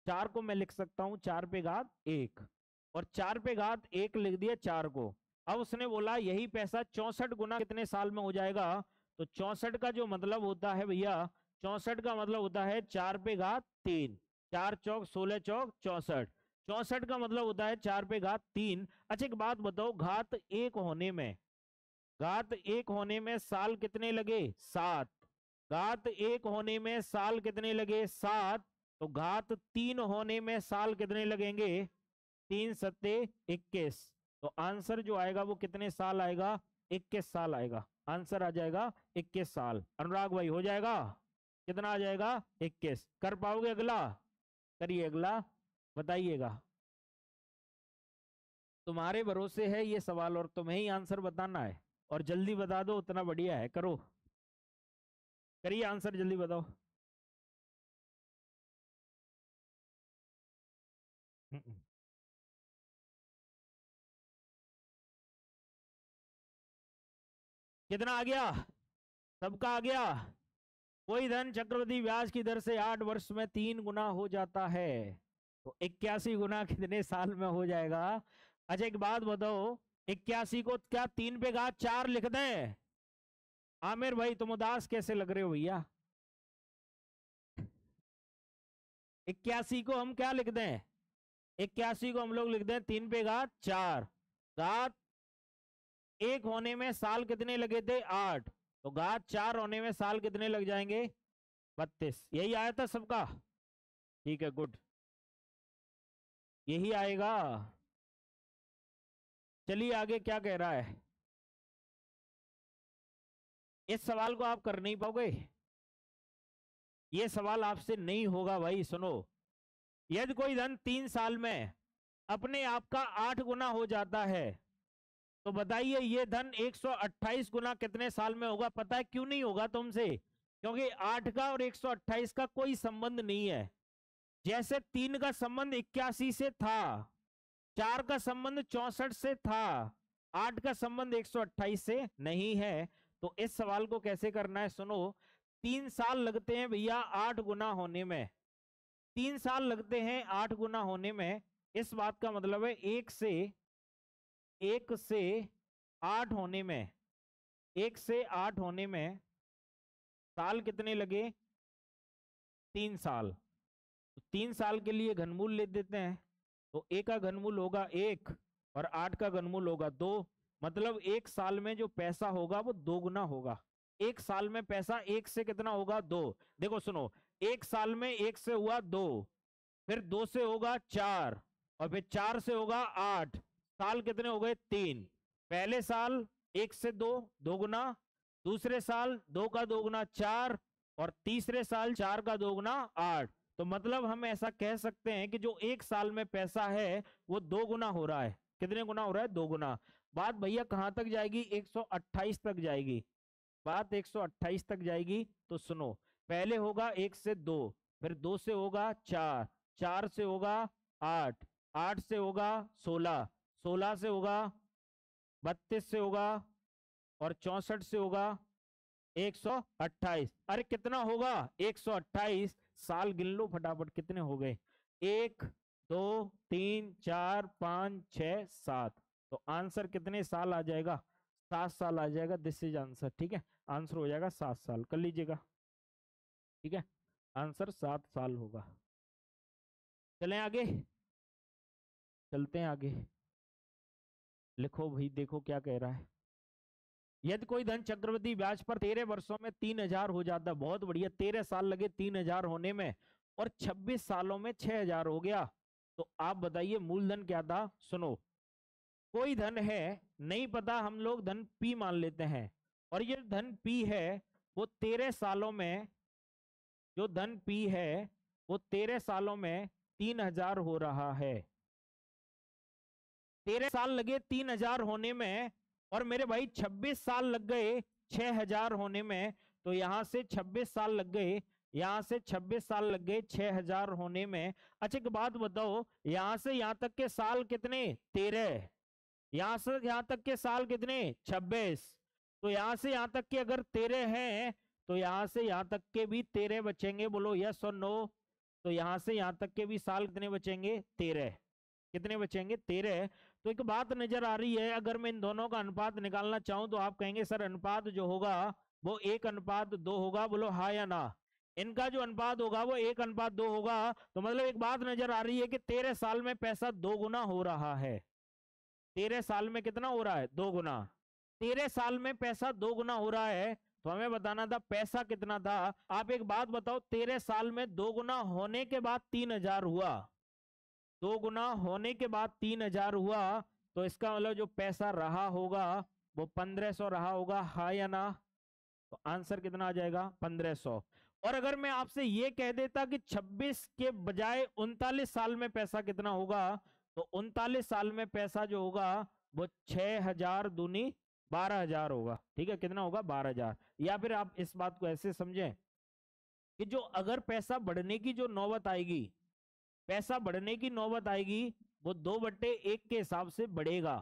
4 को मैं लिख सकता हूं 4 पे घात 1, और 4 पे घात 1 लिख दिया 4 को। अब उसने बोला यही पैसा 64 गुना कितने साल में हो जाएगा? तो 64 का जो मतलब होता है भैया, 64 का मतलब होता है 4 पे घात 3, 4 चौक 16 चौक 64, 64 का मतलब होता है 4 पे घात 3। अच्छा एक बात बताओ, घात 1 होने में, घात 1 होने में साल कितने लगे? 7। घात 1 होने में साल कितने लगे? 7। तो घात 3 होने में साल कितने लगेंगे? 3 सत्ते 21, तो आंसर जो आएगा वो कितने साल आएगा? 21 साल आएगा। आंसर आ जाएगा 21 साल। अनुराग भाई हो जाएगा? कितना आ जाएगा? 21। कर पाओगे अगला? करिए अगला, बताइएगा। तुम्हारे भरोसे है ये सवाल और तुम्हें ही आंसर बताना है, और जल्दी बता दो उतना बढ़िया है। करो, करिए आंसर, जल्दी बताओ। कितना आ गया? सबका आ गया? कोई धन चक्रवृद्धि ब्याज की दर से 8 वर्ष में 3 गुना हो जाता है, तो 81 गुना कितने साल में हो जाएगा? अच्छा एक बात बताओ, 81 को क्या 3 पे घात 4 लिख दें? आमिर भाई तुम उदास कैसे लग रहे हो भैया? 81 को हम क्या लिख दें? 81 को हम लोग लिख दें 3 पे घात 4। घात 1 होने में साल कितने लगे थे? 8। तो घात 4 होने में साल कितने लग जाएंगे? 32। यही आया था सबका? ठीक है, गुड, यही आएगा। चलिए आगे क्या कह रहा है। इस सवाल को आप कर नहीं पाओगे, ये सवाल आपसे नहीं होगा भाई। सुनो, यदि कोई धन 3 साल में अपने आप का 8 गुना हो जाता है, तो बताइए ये धन 128 गुना कितने साल में होगा? पता है क्यों नहीं होगा तुमसे? क्योंकि 8 का और 128 का कोई संबंध नहीं है। जैसे 3 का संबंध 81 से था, 4 का संबंध 64 से था, 8 का संबंध 128 से नहीं है। तो इस सवाल को कैसे करना है, सुनो। 3 साल लगते हैं भैया 8 गुना होने में, 3 साल लगते हैं 8 गुना होने में। इस बात का मतलब है 1 से 8 होने में, 1 से 8 होने में साल कितने लगे? 3 साल। तो 3 साल के लिए घनमूल ले देते हैं। तो 1 का घनमूल होगा 1 और 8 का घनमूल होगा 2। मतलब 1 साल में जो पैसा होगा वो 2 गुना होगा। 1 साल में पैसा 1 से कितना होगा? 2। देखो सुनो, 1 साल में 1 से हुआ 2, फिर 2 से होगा 4, और फिर 4 से होगा 8। साल कितने हो गए? 3। पहले साल 1 से 2, 2 गुना। दूसरे साल 2 का 2 गुना 4, और तीसरे साल 4 का 2 गुना 8। तो मतलब हम ऐसा कह सकते हैं कि जो 1 साल में पैसा है वो 2 गुना हो रहा है। कितने गुना हो रहा है? 2 गुना। बात भैया कहां तक जाएगी? 128 तक जाएगी। बात 128 तक जाएगी। तो सुनो, पहले होगा 1 से 2, फिर 2 से होगा 4, 4 से होगा 8, 8 से होगा 16, 16 से होगा 32, से होगा और 64 से होगा 128। अरे कितना होगा? 128। साल गिन लो फटाफट, कितने हो गए? 1 2 3 4 5 6 7। तो आंसर कितने साल आ जाएगा? 7 साल आ जाएगा। This is answer. ठीक है, आंसर हो जाएगा 7 साल। कर लीजिएगा, ठीक है, आंसर 7 साल होगा। चलें आगे, चलते हैं आगे। लिखो भाई, देखो क्या कह रहा है। यदि कोई धन चक्रवृद्धि ब्याज पर 13 वर्षों में 3000 हो जाता, बहुत बढ़िया, 13 साल लगे 3000 होने में, और 26 सालों में 6000 हो गया, तो आप बताइए मूलधन क्या था? सुनो, कोई धन है, नहीं पता, हम लोग धन पी मान लेते हैं, और ये धन पी है वो 13 सालों में, जो धन पी है वो 13 सालों में 3000 हो रहा है। 13 साल लगे 3000 होने में, और मेरे भाई 26 साल लग गए 6000 होने में। तो यहां से 26 साल लग गए, यहां से 26 साल लग गए 6000 होने में। अच्छा एक बात बताओ, यहां से यहां तक के साल कितने? 13। यहां से यहां तक के साल कितने? 26। तो यहां से यहां तक के अगर 13 हैं, तो यहां से यहां तक के भी 13 बचेंगे। बोलो यस और नो। तो यहां से यहां तक के भी साल कितने बचेंगे? 13। कितने बचेंगे? 13। तो एक बात नजर आ रही है, अगर मैं इन दोनों का अनुपात निकालना चाहूं तो आप कहेंगे सर अनुपात जो होगा वो 1:2 होगा। बोलो हाँ या ना? इनका जो अनुपात होगा वो 1:2 होगा। तो मतलब एक बात नजर आ रही है कि 13 साल में पैसा 2 गुना हो रहा है। 13 साल में कितना हो रहा है? 2 गुना। 13 साल में पैसा 2 गुना हो रहा है, तो हमें बताना था पैसा कितना था। आप एक बात बताओ, 13 साल में 2 गुना होने के बाद 3000 हुआ, 2 गुना होने के बाद 3000 हुआ, तो इसका मतलब जो पैसा रहा होगा वो 1500 रहा होगा। हाँ या ना? तो आंसर कितना आ जाएगा? 1500। और अगर मैं आपसे ये कह देता कि 26 के बजाय 39 साल में पैसा कितना होगा, तो 39 साल में पैसा जो होगा वो 6000 दूनी 12000 होगा। ठीक है, कितना होगा? 12000। या फिर आप इस बात को ऐसे समझें कि जो अगर पैसा बढ़ने की जो नौबत आएगी, पैसा बढ़ने की नौबत आएगी, वो 2/1 के हिसाब से बढ़ेगा,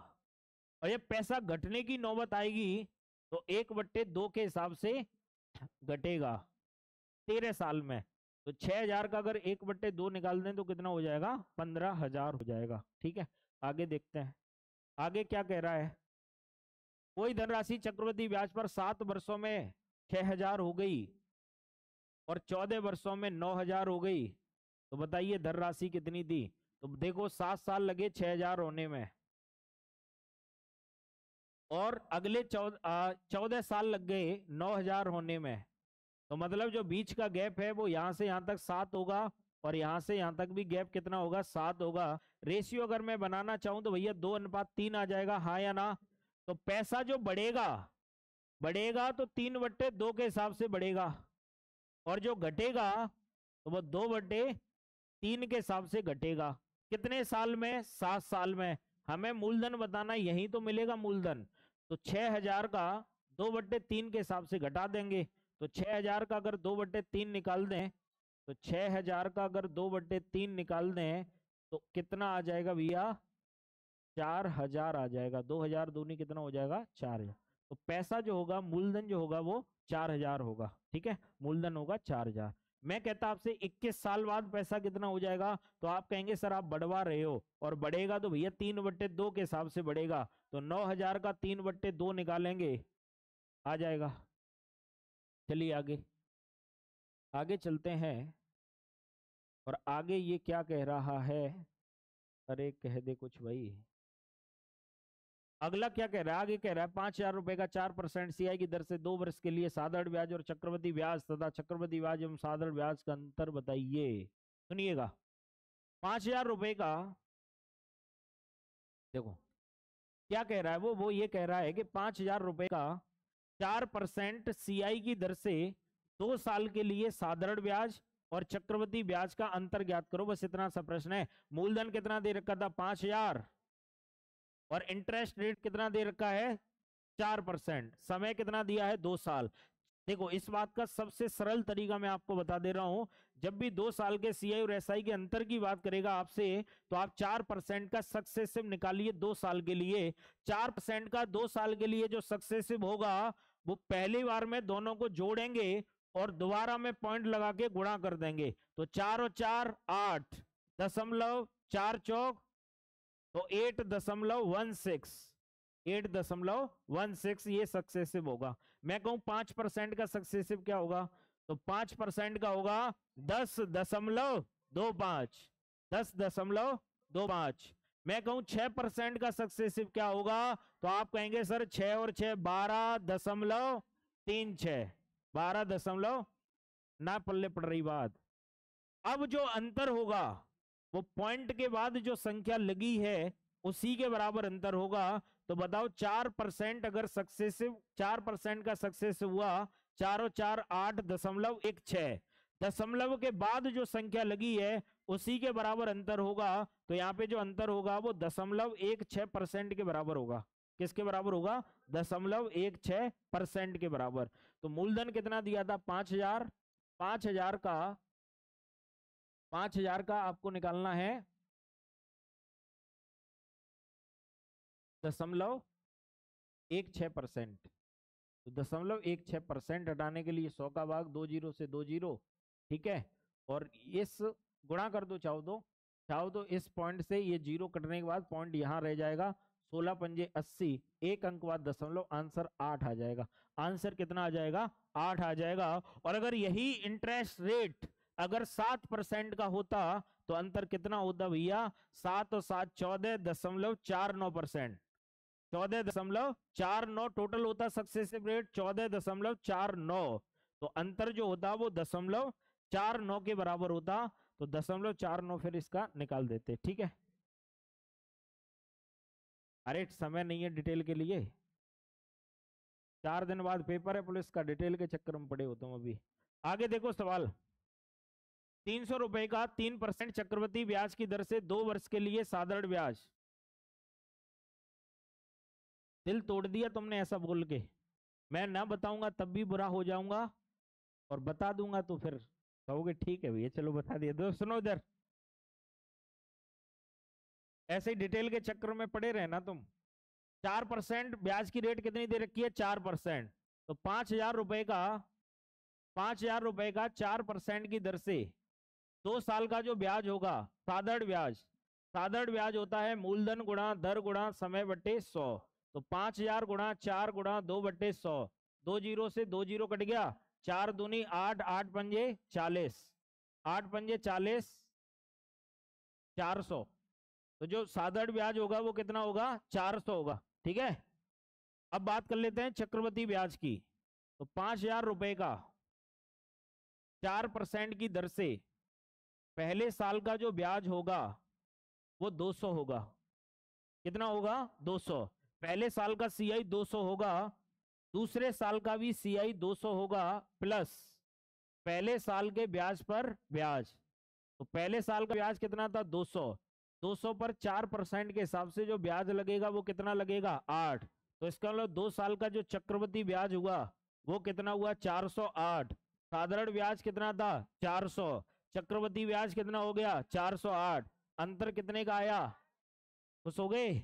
और जब पैसा घटने की नौबत आएगी तो 1/2 के हिसाब से घटेगा 13 साल में। तो 6000 का अगर 1/2 निकाल दें तो कितना हो जाएगा? 15000 हो जाएगा। ठीक है, आगे देखते हैं। आगे क्या कह रहा है, कोई धनराशि चक्रवृद्धि ब्याज पर 7 वर्षों में 6,000 हो गई और 14 वर्षों में 9,000 हो गई, तो बताइए धनराशि कितनी थी। तो देखो 7 साल लगे 6,000 होने में और अगले 14 साल लग गए 9,000 होने में। तो मतलब जो बीच का गैप है वो यहां से यहां तक 7 होगा और यहां से यहां तक भी गैप कितना होगा, 7 होगा। रेशियो अगर मैं बनाना चाहूं तो भैया 2:3 आ जाएगा, हाँ या ना। तो पैसा जो बढ़ेगा बढ़ेगा तो 3/2 के हिसाब से बढ़ेगा और जो घटेगा तो वो 2/3 के हिसाब से घटेगा। कितने साल में, 7 साल में। हमें मूलधन बताना, यही तो मिलेगा मूलधन। तो 6,000 का 2/3 के हिसाब से घटा देंगे। तो 6,000 का अगर 2/3 निकाल दें, तो 6,000 का अगर 2/3 निकाल दें तो कितना आ जाएगा भैया, 4,000 आ जाएगा। 2,000 दूनी कितना हो जाएगा, 4,000। तो पैसा जो होगा, मूलधन जो होगा वो 4,000 होगा। ठीक है, मूलधन होगा 4,000। मैं कहता आपसे 21 साल बाद पैसा कितना हो जाएगा, तो आप कहेंगे सर आप बढ़वा रहे हो, और बढ़ेगा तो भैया 3/2 के हिसाब से बढ़ेगा। तो 9,000 का 3/2 निकालेंगे, आ जाएगा। चलिए आगे आगे चलते हैं और आगे ये क्या कह रहा है, अरे कह दे कुछ भाई। अगला क्या कह रहा है, आगे कह रहा है 5,000 रुपए का 4% सीआई की दर से 2 वर्ष के लिए साधारण ब्याज और चक्रवृद्धि ब्याज तथा चक्रवृद्धि ब्याज एवं साधारण ब्याज का अंतर बताइए। सुनिएगा, 5,000 रुपए का, देखो क्या कह रहा है वो ये कह रहा है कि 5,000 रुपए का 4% सीआई की दर से 2 साल के लिए साधारण ब्याज और चक्रवृद्धि ब्याज का अंतर ज्ञात करो। बस इतना सा प्रश्न है। मूलधन कितना दे रखा था, 5,000, और इंटरेस्ट रेट कितना दे रखा है, 4%। समय कितना दिया है, 2 साल। देखो इस बात का सबसे सरल तरीका मैं आपको बता दे रहा हूं। जब भी 2 साल के सीआई और एसआई के अंतर की बात करेगा आपसे, तो आप 4% का सक्सेसिव निकालिए 2 साल के लिए। 4% का 2 साल के लिए जो सक्सेसिव होगा, वो पहली बार में दोनों को जोड़ेंगे और दोबारा में पॉइंट लगा के गुणा कर देंगे। तो 4 और 4 8 दशमलव 4 चौक, तो 8.16, 8.16 ये सक्सेसिव होगा। मैं कहूं 5% का सक्सेसिव क्या होगा, तो 5% का होगा 10.25, 10.25। मैं कहूं 6% का सक्सेसिव क्या होगा, तो आप कहेंगे सर 6 और 6 12.36, 12 ना पल्ले पड़ रही बात। अब जो अंतर होगा वो पॉइंट के बाद जो संख्या लगी है उसी के बराबर अंतर होगा। तो बताओ 4% अगर सक्सेसिव, 4% का सक्सेसिव हुआ, 4 और 4 8.16, दशमलव के बाद जो संख्या लगी है उसी के बराबर अंतर होगा। तो यहाँ पे जो अंतर होगा वो 0.16% के बराबर होगा। किसके बराबर होगा, 0.16% के बराबर। तो मूलधन कितना दिया था, 5,000। 5,000 का आपको निकालना है 0.16%। तो 0.16% हटाने के लिए 100 का भाग 2 जीरो से 2 जीरो, ठीक है। और इस गुणा कर दो, चाहो तो इस पॉइंट से ये जीरो कटने के बाद पॉइंट यहां रह जाएगा। 16 पंजे 80, एक अंक बाद दशमलव, आंसर 8 आ जाएगा। आंसर कितना आ जाएगा, 8 आ जाएगा। और अगर यही इंटरेस्ट रेट अगर 7% का होता तो अंतर कितना होता भैया, 7 और 7 14.49%, 14.49 टोटल होता सक्सेसिव रेट 14.49। तो अंतर जो होता वो 0.49 के बराबर होता। तो 0.49 फिर इसका निकाल देते, ठीक है। अरे समय नहीं है डिटेल के लिए, 4 दिन बाद पेपर है पुलिस का, डिटेल के चक्कर में पड़े हो तुम अभी। आगे देखो सवाल, 300 रुपए का 3% चक्रवृद्धि ब्याज की दर से 2 वर्ष के लिए साधारण ब्याज। दिल तोड़ दिया तुमने ऐसा बोल के। मैं ना बताऊंगा तब भी बुरा हो जाऊंगा, और बता दूंगा तो फिर कहोगे ठीक है भैया चलो बता दिया। दोस्त सुनो इधर, ऐसे ही डिटेल के चक्कर में पड़े रहना तुम। 4% ब्याज की रेट कितनी दे रखी है, 4%। तो 5,000 रुपए का, 5,000 रुपए का 4% की दर से 2 साल का जो ब्याज होगा, साधारण ब्याज, साधारण ब्याज होता है मूलधन गुणा दर गुणा समय बटे 100। तो 5000 गुणा 4 गुणा 2/100। 2 जीरो से 2 जीरो कट गया, 4 दूनी 8, 8 पंजे 40, 8 पंजे 40, 400। तो जो साधारण ब्याज होगा वो कितना होगा, 400 होगा। ठीक है, अब बात कर लेते हैं चक्रवृद्धि ब्याज की। तो 5000 रुपए का 4% की दर से पहले साल का जो ब्याज होगा वो 200 होगा। कितना होगा, 200। पहले साल का सीआई 200 होगा, दूसरे साल का भी सीआई 200 होगा, प्लस पहले साल के ब्याज पर ब्याज। तो पहले साल का ब्याज कितना था, 200। 200 पर 4% के हिसाब से जो ब्याज लगेगा वो कितना लगेगा, 8। तो इसका मतलब 2 साल का जो चक्रवृद्धि ब्याज हुआ वो कितना हुआ, 408। साधारण ब्याज कितना था, 400। चक्रवृद्धि ब्याज कितना हो गया, 408। अंतर कितने का आया, खुश हो गए।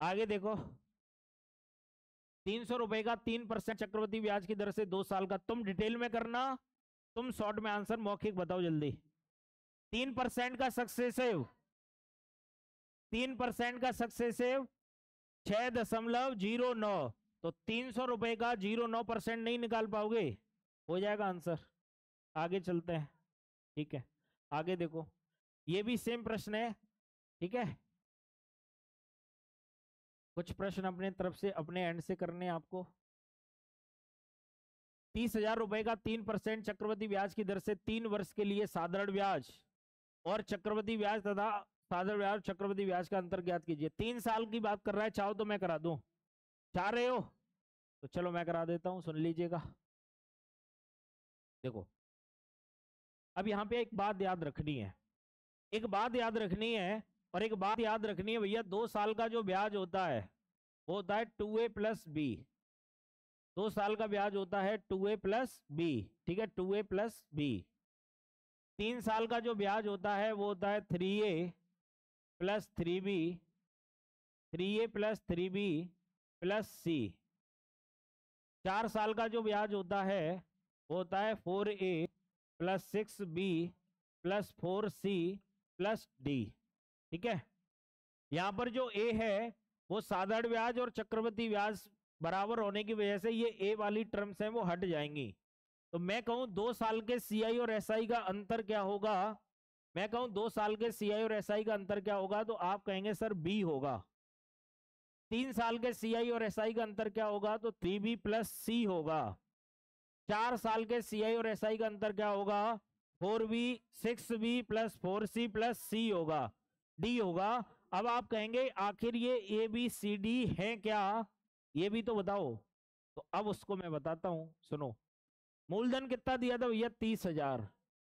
आगे देखो, 300 रुपए का 3% चक्रवृद्धि ब्याज की दर से 2 साल का। तुम डिटेल में करना, तुम शॉर्ट में आंसर मौखिक बताओ जल्दी। 3% का सक्सेसिव, 3% का सक्सेसिव 6.09। तो 300 रुपए का 0.9% नहीं निकाल पाओगे, हो जाएगा आंसर। आगे चलते हैं। ठीक है, आगे देखो, ये भी सेम प्रश्न है। ठीक है, कुछ प्रश्न अपने तरफ से अपने एंड से करने आपको। 30,000 रुपए का 3% चक्रवृद्धि ब्याज की दर से 3 वर्ष के लिए साधारण ब्याज और चक्रवृद्धि ब्याज तथा साधारण ब्याज चक्रवृद्धि ब्याज का अंतर ज्ञात कीजिए। 3 साल की बात कर रहा है, चाहो तो मैं करा दूं, चाह रहे हो तो चलो मैं करा देता हूं, सुन लीजिएगा। देखो, अब यहाँ पे एक बात याद रखनी है, एक बात याद रखनी है, और एक बात याद रखनी है भैया, 2 साल का जो ब्याज होता है वो होता है 2a प्लस बी। 2 साल का ब्याज होता है 2a प्लस बी। ठीक है, 2a प्लस बी। 3 साल का जो ब्याज होता है वो होता है 3a plus 3b, 3a plus 3b plus सी। 4 साल का जो ब्याज होता है वो होता है 4a plus 6b plus 4c plus D. ठीक है, यहां पर जो a है वो साधारण ब्याज और चक्रवृद्धि ब्याज बराबर होने की वजह से ये a वाली टर्म्स हैं वो हट जाएंगी। तो मैं कहूं 2 साल के सीआई और एसआई का अंतर क्या होगा, मैं कहूं 2 साल के सीआई और एसआई का अंतर क्या होगा, तो आप कहेंगे सर बी होगा। 3 साल के सीआई और एसआई का अंतर क्या होगा, तो 3b प्लस सी होगा। 4 साल के सीआई और एसआई का अंतर क्या होगा, 4b 6b plus 4c plus सी होगा, डी होगा। अब आप कहेंगे आखिर ये ए बी सी डी है क्या, ये भी तो बताओ। तो अब उसको मैं बताता हूं, सुनो। मूलधन कितना दिया था भैया, 30,000।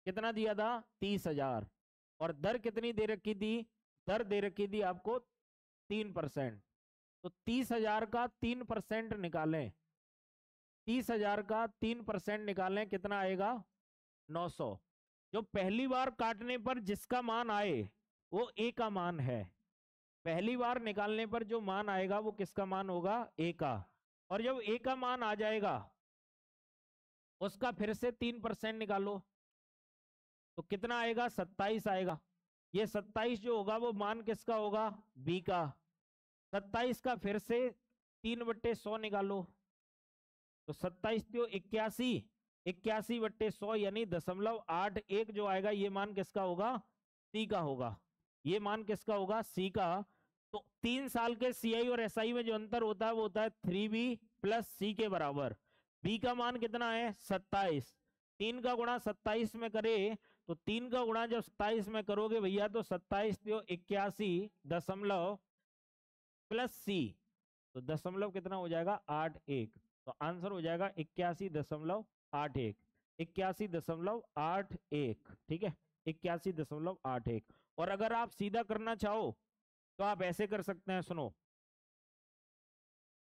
कितना दिया था, 30,000। और दर कितनी दे रखी थी, दर दे रखी थी आपको 3%। तो 30,000 का 3% निकालें, 30,000 का 3% निकालें, कितना आएगा, 900। जो पहली बार काटने पर जिसका मान आए वो ए का मान है। पहली बार निकालने पर जो मान आएगा वो किसका मान होगा, ए का। और जब ए का मान आ जाएगा उसका फिर से 3% निकालो, तो कितना आएगा, 27 आएगा। ये 27 जो होगा वो मान किसका होगा, बी का। 27 का फिर से 3/100 निकालो, तो 27 तो 81, 81/100 यानी 0.81 जो आएगा ये मान किसका होगा, सी का होगा। ये मान किसका होगा, सी का। तो 3 साल के सीआई और एसआई में जो अंतर होता है वो होता है 3b प्लस सी के बराबर। बी का मान कितना है, 27। 3 का गुणा 27 में करे, तो 3 का गुणा जब 27 में करोगे भैया तो 27 तो 81 दशमलव प्लस सी, तो दशमलव कितना हो जाएगा, 81। तो आंसर हो जाएगा 81.81, 81.81। ठीक है, 81.81। और अगर आप सीधा करना चाहो तो आप ऐसे कर सकते हैं, सुनो,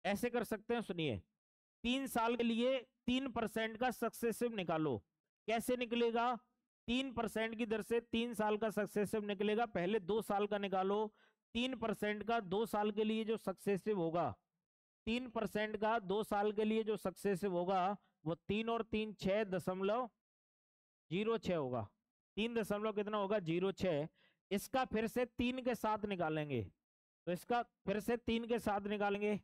ऐसे कर सकते हैं, सुनिए। 3 साल के लिए 3% का सक्सेसिव निकालो। कैसे निकलेगा, 3% की दर से 3 साल का सक्सेसिव निकलेगा। पहले 2 साल का निकालो, 3% का 2 साल के लिए जो सक्सेसिव होगा, 3% का 2 साल के लिए जो सक्सेसिव होगा वो 3 और 3 6.06 होगा। 3 दशमलव कितना होगा 06। इसका फिर से 3 के साथ निकालेंगे, तो इसका फिर से 3 के साथ निकालेंगे।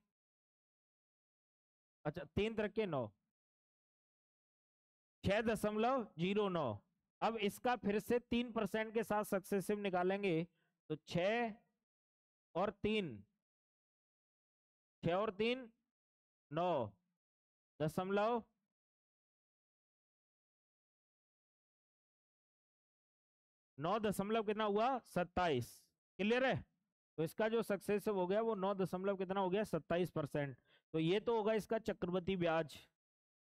अच्छा 3×9 6.09। अब इसका फिर से 3% के साथ सक्सेसिव निकालेंगे, तो 6 और 3, 6 और 3 9 दशमलव कितना हुआ 27। क्लियर है? तो इसका जो सक्सेसिव हो गया वो 9 दशमलव कितना हो गया 27%। तो ये तो होगा इसका चक्रवृद्धि ब्याज।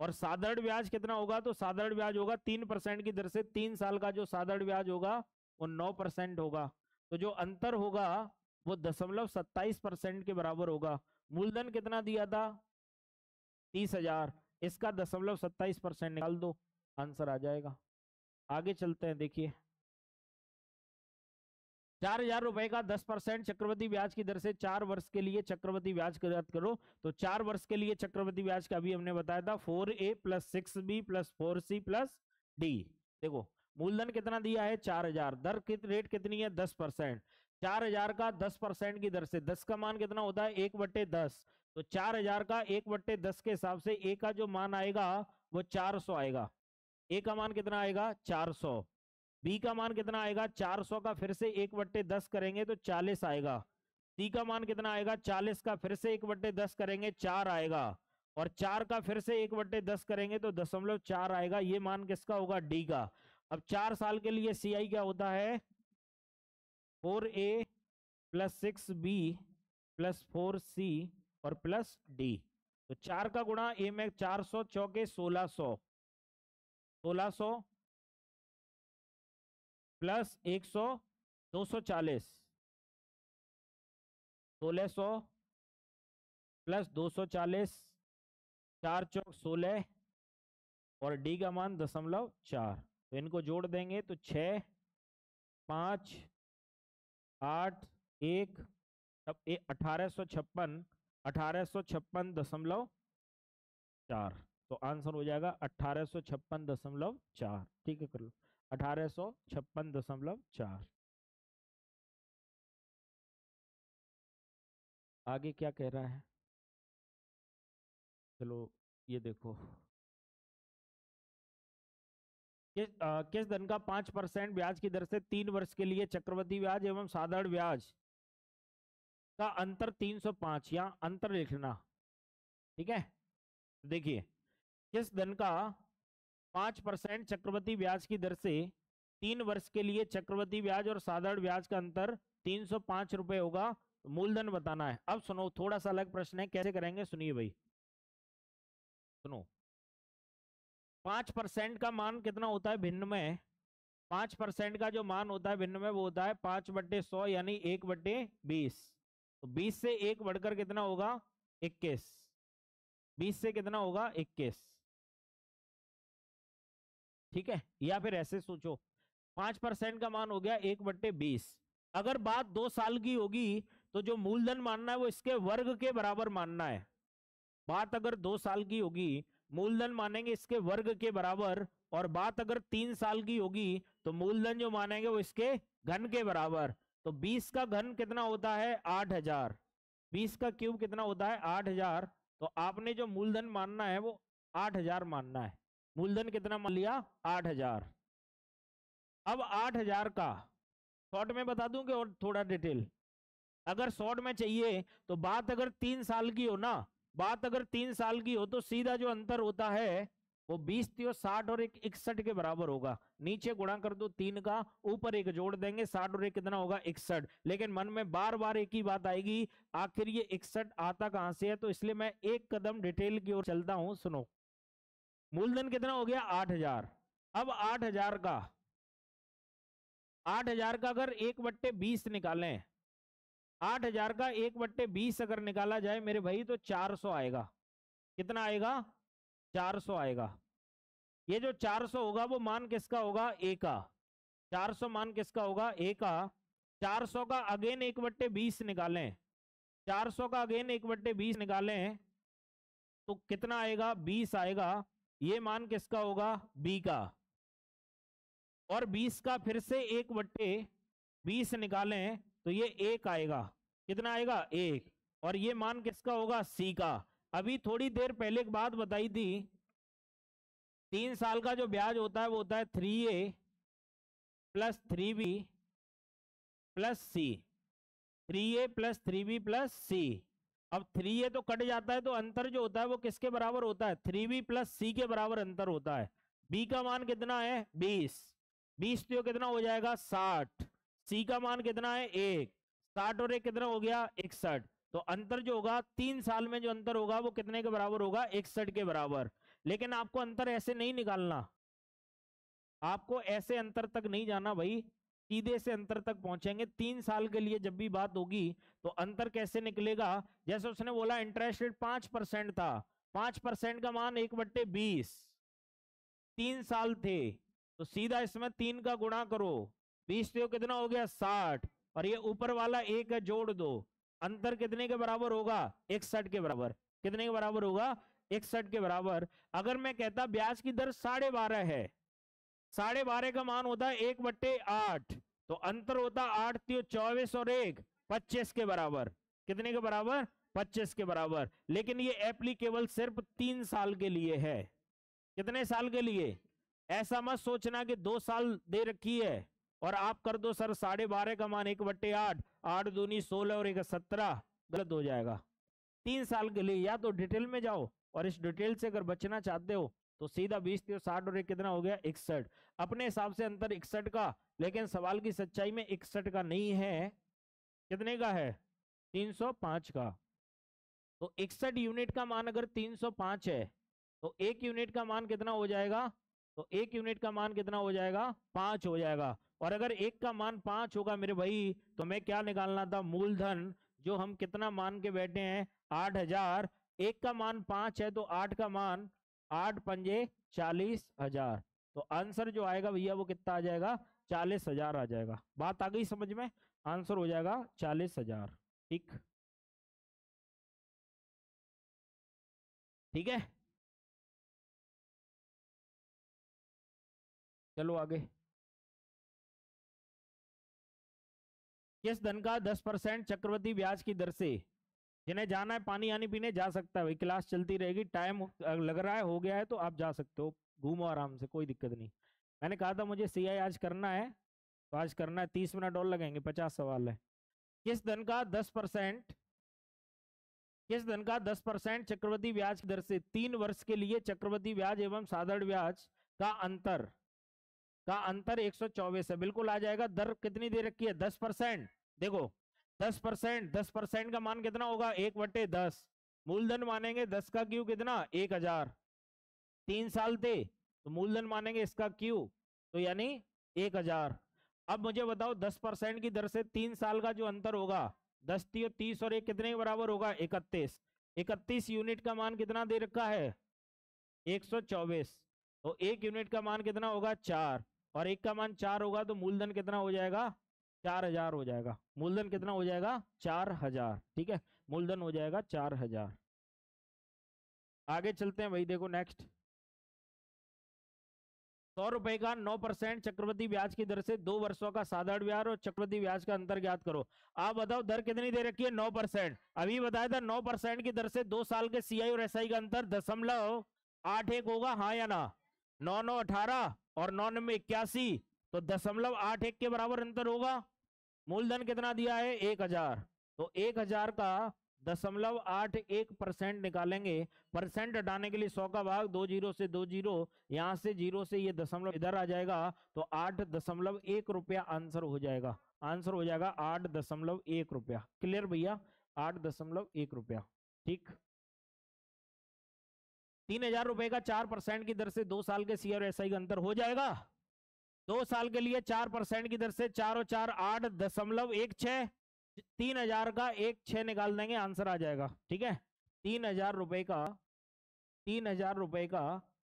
और साधारण ब्याज कितना होगा? तो साधारण ब्याज होगा 3% की दर से 3 साल का जो साधारण ब्याज होगा वो 9% होगा। तो जो अंतर होगा वो 0.27% के बराबर होगा। मूलधन कितना दिया था? 30,000। इसका 0.27% निकाल दो, आंसर आ जाएगा। आगे चलते हैं, देखिए 4,000 रुपए का 10% चक्रवृद्धि ब्याज की दर से 4 वर्ष के लिए चक्रवृद्धि ब्याज की ज्ञात करो। तो 4 वर्ष के लिए चक्रवृद्धि ब्याज का अभी हमने बताया था 4A + 6B + 4C + D। देखो मूलधन कितना दिया है 4,000, दर की रेट कितनी है 10%। 4,000 का 10% की दर से 10 का मान कितना होता है 1/10। तो 4,000 का 1/10 के हिसाब से ए का जो मान आएगा वो 400 आएगा। ए का मान कितना आएगा 400। बी का मान कितना आएगा 400 का फिर से 1/10 करेंगे तो 40 आएगा। सी का मान कितना आएगा 40 का फिर से 1/10 करेंगे 4 आएगा। और 4 का फिर से 1/10 करेंगे तो 0.4 आएगा। ये मान किसका होगा? डी का। अब 4 साल के लिए सीआई क्या होता है 4A + 6B + 4C और +D। तो 4 का गुणा ए में 400 चौके 1600, 1600 प्लस 100 240, 1600 प्लस 240, 4 चौक 16 और डी का मान 0.4। तो इनको जोड़ देंगे तो 6 5 8 1 1856 1856.4। तो आंसर हो जाएगा 1856.4। ठीक है, कर लो 1856.4। आगे क्या कह रहा है? चलो ये देखो, किस धन का 5% ब्याज की दर से 3 वर्ष के लिए चक्रवृद्धि ब्याज एवं साधारण ब्याज का अंतर 305, या अंतर लिखना। ठीक है, देखिए किस धन का 5% चक्रवृद्धि ब्याज की दर से 3 वर्ष के लिए चक्रवृद्धि ब्याज और साधारण ब्याज का अंतर 305 रुपए होगा। मूलधन बताना है। अब सुनो, थोड़ा सा अलग प्रश्न है, कैसे करेंगे सुनिए भाई। सुनो, 5% का मान कितना होता है भिन्न में? 5% का जो मान होता है भिन्न में वो होता है 5/100 यानी 1/20। तो 20 से 1 बढ़कर कितना होगा 21। 20 से कितना होगा 21। ठीक है, या फिर ऐसे सोचो 5% का मान हो गया 1/20। अगर बात 2 साल की होगी तो जो मूलधन मानना है वो इसके वर्ग के बराबर मानना है। बात अगर 2 साल की होगी मूलधन मानेंगे इसके वर्ग के बराबर, और बात अगर 3 साल की होगी तो मूलधन जो मानेंगे वो इसके घन के बराबर। तो 20 का घन कितना होता है 8000, 20 का क्यूब कितना होता है 8000। तो आपने जो मूलधन मानना है वो 8000 मानना है। मूलधन कितना मान लिया 8000। अब 8000 का शॉर्ट में बता दूं कि और थोड़ा डिटेल? अगर शॉर्ट में चाहिए तो बात अगर 3 साल की हो ना, बात अगर 3 साल की हो तो सीधा जो अंतर होता है वो 20 3 60 और 1 61 के बराबर होगा। नीचे गुणा कर दो 3 का, ऊपर 1 जोड़ देंगे, 60 और 1 कितना होगा 61। लेकिन मन में बार बार एक ही बात आएगी, आखिर ये 61 आता कहां से है? तो इसलिए मैं एक कदम डिटेल की ओर चलता हूं। सुनो, मूलधन कितना हो गया 8000। अब 8000 का अगर 1/20 निकालें, 8000 का 1/20 अगर निकाला जाए मेरे भाई तो 400 आएगा। कितना आएगा 400 आएगा। ये जो 400 होगा वो मान किसका होगा ए का। 400 मान किसका होगा ए का। 400 का अगेन 1/20 निकालें, 400 का अगेन 1/20 निकालें तो कितना आएगा 20 आएगा। ये मान किसका होगा बी का। और 20 का फिर से 1/20 निकालें तो ये 1 आएगा। कितना आएगा? 1। और ये मान किसका होगा? सी का। अभी थोड़ी देर पहले एक बात बताई थी, 3 साल का जो ब्याज होता है वो होता है 3A प्लस 3B प्लस सी। 3A प्लस 3B प्लस सी। अब 3A तो कट जाता है, तो अंतर जो होता है वो किसके बराबर होता है? 3B प्लस सी के बराबर अंतर होता है। B का मान कितना है? 20। 20 तो कितना हो जाएगा? 60। C का मान कितना है? 1। 60 और 1 कितना हो गया? 61। तो अंतर जो होगा 3 साल में, जो अंतर होगा वो कितने के बराबर होगा? 61 के बराबर। लेकिन आपको अंतर ऐसे नहीं निकालना, आपको ऐसे अंतर तक नहीं जाना भाई, सीधे से अंतर तक पहुंचेंगे। 3 साल के लिए जब भी बात होगी तो अंतर कैसे निकलेगा? जैसे उसने बोला इंटरेस्ट रेट 5% था, 5% का मान 1/20, 3 साल थे, तो सीधा इसमें 3 का गुणा करो, 20 तो कितना हो गया? 60। और ये ऊपर वाला 1 है, जोड़ दो। अंतर कितने के बराबर होगा? 61 के बराबर। कितने के बराबर होगा? 61 के बराबर। अगर मैं कहता ब्याज की दर 12.5 है, 12.5 का मान होता है 1/8, तो अंतर होता 8 × 24 और 1 25 के बराबर। कितने के बराबर? 25 के बराबर। लेकिन ये एप्लीकेबल सिर्फ 3 साल के लिए है। कितने साल के लिए? ऐसा मत सोचना कि 2 साल दे रखी है और आप कर दो सर 12.5 का मान 1/8, 8 दूनी 16 और 1 17, गलत हो जाएगा। 3 साल के लिए या तो डिटेल में जाओ, और इस डिटेल से अगर बचना चाहते हो तो सीधा 20 × 60 और 1 कितना हो गया? 61। अपने हिसाब से अंतर 61 का, लेकिन सवाल की सच्चाई में 61 का नहीं है। कितने का है? 305 का। तो 61 यूनिट का मान अगर 305 है तो 1 यूनिट का मान कितना हो जाएगा? तो 1 यूनिट का मान कितना हो जाएगा? 5 हो जाएगा। और अगर 1 का मान 5 होगा मेरे भाई, तो मैं क्या निकालना था? मूलधन, जो हम कितना मान के बैठे हैं? 8000। 1 का मान 5 है तो 8 का मान 8 पंजे 40,000। तो आंसर जो आएगा भैया वो कितना आ जाएगा? 40,000 आ जाएगा। बात आ गई समझ में? आंसर हो जाएगा 40,000। ठीक, ठीक है। चलो आगे। किस धन का 10% चक्रवृद्धि ब्याज की दर से? जिन्हें जाना है पानी आनी पीने जा सकता है भाई, क्लास चलती रहेगी। टाइम लग रहा है, हो गया है तो आप जा सकते हो, घूमो आराम से, कोई दिक्कत नहीं। मैंने कहा था मुझे सीआई आज करना है, तो आज करना है। 30 मिनट और लगेंगे, 50 सवाल है। किस धन का 10%, किस धन का 10% चक्रवृद्धि ब्याज की दर से 3 वर्ष के लिए चक्रवृद्धि ब्याज एवं साधारण ब्याज का अंतर 124 है? बिल्कुल आ जाएगा। दर कितनी दे रखी है? 10%। देखो 10%, 10% का मान कितना होगा? 1/10। मूलधन मानेंगे 10 का क्यू कितना? 1000। 3 साल थे तो मूलधन मानेंगे इसका क्यू, तो यानी 1000। अब मुझे बताओ 10% की दर से 3 साल का जो अंतर होगा, 10 × 30 और 1 कितने के बराबर होगा? 31। 31 यूनिट का मान कितना दे रखा है? 124। तो 1 यूनिट का मान कितना होगा? 4। और 1 का मान 4 होगा तो मूलधन कितना हो जाएगा? 4000 हो जाएगा। मूलधन कितना हो जाएगा? 4000। ठीक है, मूलधन हो जाएगा 4000। आगे चलते हैं भाई, देखो नेक्स्ट। 100 रुपए का 9% चक्रवृद्धि ब्याज की दर से 2 वर्षों का साधारण ब्याज और चक्रवृद्धि ब्याज का अंतर ज्ञात करो। आप बताओ दर कितनी दे रखी है? 9%। अभी बताया था 9% की दर से 2 साल के सीआई और एसआई का अंतर 0.81 होगा, हाँ या ना? 9 9 18 और 9 9 81, तो 0.81 के बराबर अंतर होगा। मूलधन कितना दिया है? 1000। तो 1000 का 0.81% निकालेंगे। परसेंट हटाने के लिए 100 का भाग, 2 जीरो से 2 जीरो, यहां से जीरो से ये दशमलव इधर आ जाएगा, तो 8.1 रुपया आंसर हो जाएगा। आंसर हो जाएगा 8.1 रुपया। क्लियर भैया? 8.1 रुपया। ठीक। 3000 रुपए का 4% की दर से 2 साल के सी और एसआई का अंतर हो जाएगा। 2 साल के लिए 4% की दर से 4 और 4 8.16। 3000 का 16 निकाल देंगे, आंसर आ जाएगा। ठीक है, 3000 रुपए का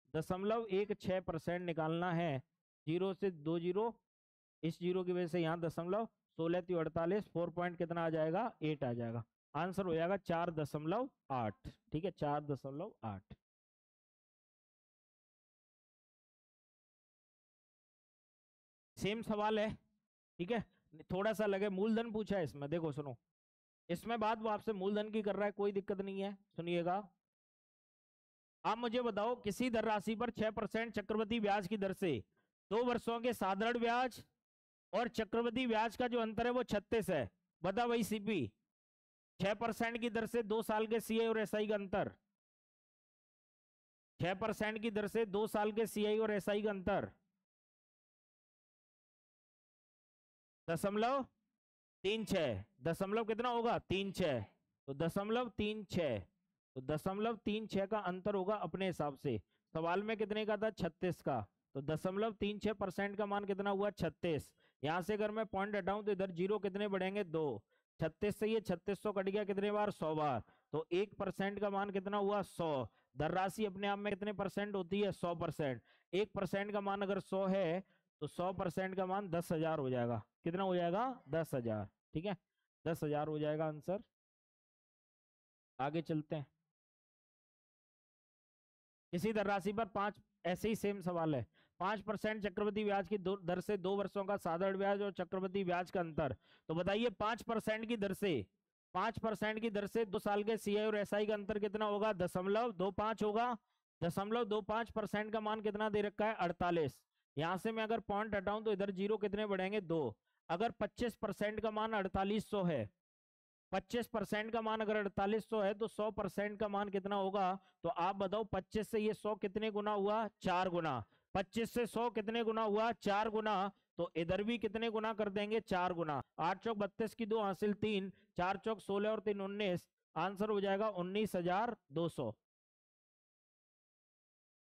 0.16% निकालना है। जीरो से 2 जीरो, इस जीरो की वजह से यहाँ दशमलव, 16 × 48, 4 पॉइंट कितना आ जाएगा? 8 आ जाएगा। आंसर हो जाएगा 4.8। ठीक है, 4.8। सेम सवाल है, ठीक है। थोड़ा सा लगे मूलधन पूछा है इसमें, देखो सुनो, इसमें बात वो आपसे मूलधन की कर रहा है, कोई दिक्कत नहीं है, सुनिएगा। आप मुझे बताओ, किसी धनराशि पर 6% चक्रवृद्धि ब्याज की दर से 2 वर्षों के साधारण ब्याज और चक्रवृद्धि ब्याज का जो अंतर है वो 36 है। बता भाई सीपी, 6% की दर से 2 साल के सीआई और एसआई का अंतर, 6% की दर से 2 साल के सीआई और एसआई का अंतर 0.36, दशमलव कितना होगा 36, तो 0.36, तो 0.36 का अंतर होगा अपने हिसाब से। सवाल में कितने का था 36 का, तो 0.36% का मान कितना हुआ 36। यहां से अगर मैं पॉइंट हटाऊं तो इधर जीरो कितने बढ़ेंगे 2, 36 से ये 3600 कट गया कितने बार 100 बार, तो 1% का मान कितना हुआ 100। धनराशि अपने आप में कितने परसेंट होती है 100%, 1% का मान अगर 100 है तो 100% का मान 10,000 हो जाएगा। कितना हो जाएगा 10,000, ठीक है, 10,000 हो जाएगा आंसर। आगे चलते हैं। किसी धनराशि पर पांच, ऐसे ही सेम सवाल है, 5% चक्रवृद्धि ब्याज की दर से 2 वर्षों का साधारण ब्याज और चक्रवृद्धि ब्याज का अंतर। तो बताइए 5% की दर से, 5% की दर से 2 साल के सीआई और एसआई का अंतर कितना होगा 0.25 होगा। 0.25% का मान कितना दे रखा है 48। यहां से मैं अगर पॉइंट हटाऊं तो इधर जीरो कितने बढ़ेंगे 2। अगर 25% का मान 4800 है, 25% का मान अगर 4800 है तो 100% का मान कितना होगा, तो आप बताओ 25 से ये 100 कितने गुना हुआ 4 गुना, 25 से 100 कितने गुना हुआ 4 गुना, तो इधर भी कितने गुना कर देंगे 4 गुना। 8 चौक 32 की 2 हासिल 3, 4 चौक 16 और 3 19, आंसर हो जाएगा 19,200।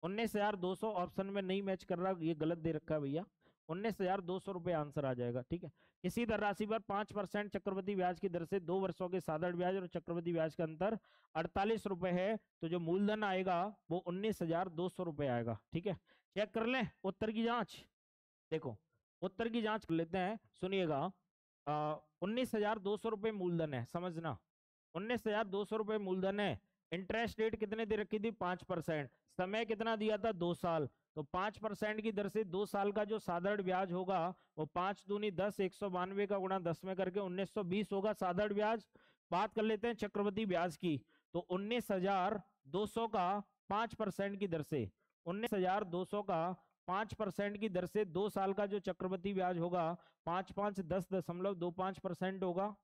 19,200 ऑप्शन में नहीं मैच कर रहा, ये गलत दे रखा है भैया, 19,200 रुपये आंसर आ जाएगा, ठीक है। किसी धनराशि पर 5% चक्रवृद्धि ब्याज की दर से 2 वर्षों के साधारण ब्याज और चक्रवृद्धि ब्याज का अंतर 48 रुपए है, तो जो मूलधन आएगा वो 19,200 रुपये आएगा, ठीक है। चेक कर लें उत्तर की जांच, देखो उत्तर की जांच कर लेते हैं, सुनिएगा। 19,200 रुपये मूलधन है, समझना 19,200 रुपये मूलधन है। इंटरेस्ट रेट कितने दे रखी थी 5%, समय कितना दिया था 2 साल, तो 5% की दर से 2 साल का जो साधारण ब्याज होगा वो 5 दूनी 10, 192 का गुणा 10 में करके 1920 होगा साधारण ब्याज। बात कर लेते हैं चक्रवृद्धि ब्याज की, तो 19,200 का 5% की दर से, 19,200 का 5% की दर से 2 साल का जो चक्रवृद्धि ब्याज होगा 5 5 10.25% होगा।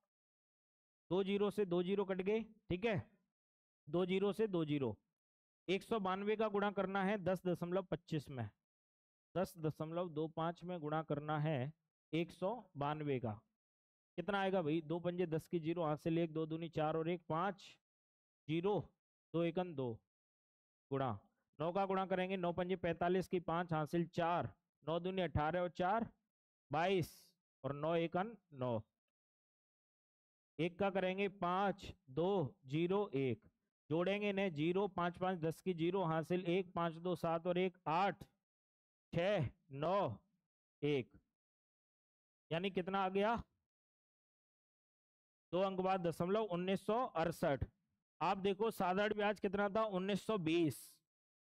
2 जीरो से 2 जीरो कट गए, ठीक है, 2 जीरो से 2 जीरो, 192 का गुणा करना है 10.25 में, 10.25 में गुणा करना है 192 का, कितना आएगा भाई, 2 पंजे 10 की जीरो, हासिल 1, 2 दूनी 4 और 1 5, जीरो 2 एकन 2, गुणा 9 का गुणा करेंगे, 9 पंजे 45 की 5, हासिल 4, 9 दूनी 18 और 4 22 और 9 एकन 9, एक का करेंगे 5 2 0 1, जोड़ेंगे ने 0 5 5 10 की जीरो, हासिल 1 5 2 7 और 1 8 6 9 1, यानी कितना आ गया 2 अंक बाद दशमलव 1968। आप देखो साधारण ब्याज कितना था 1920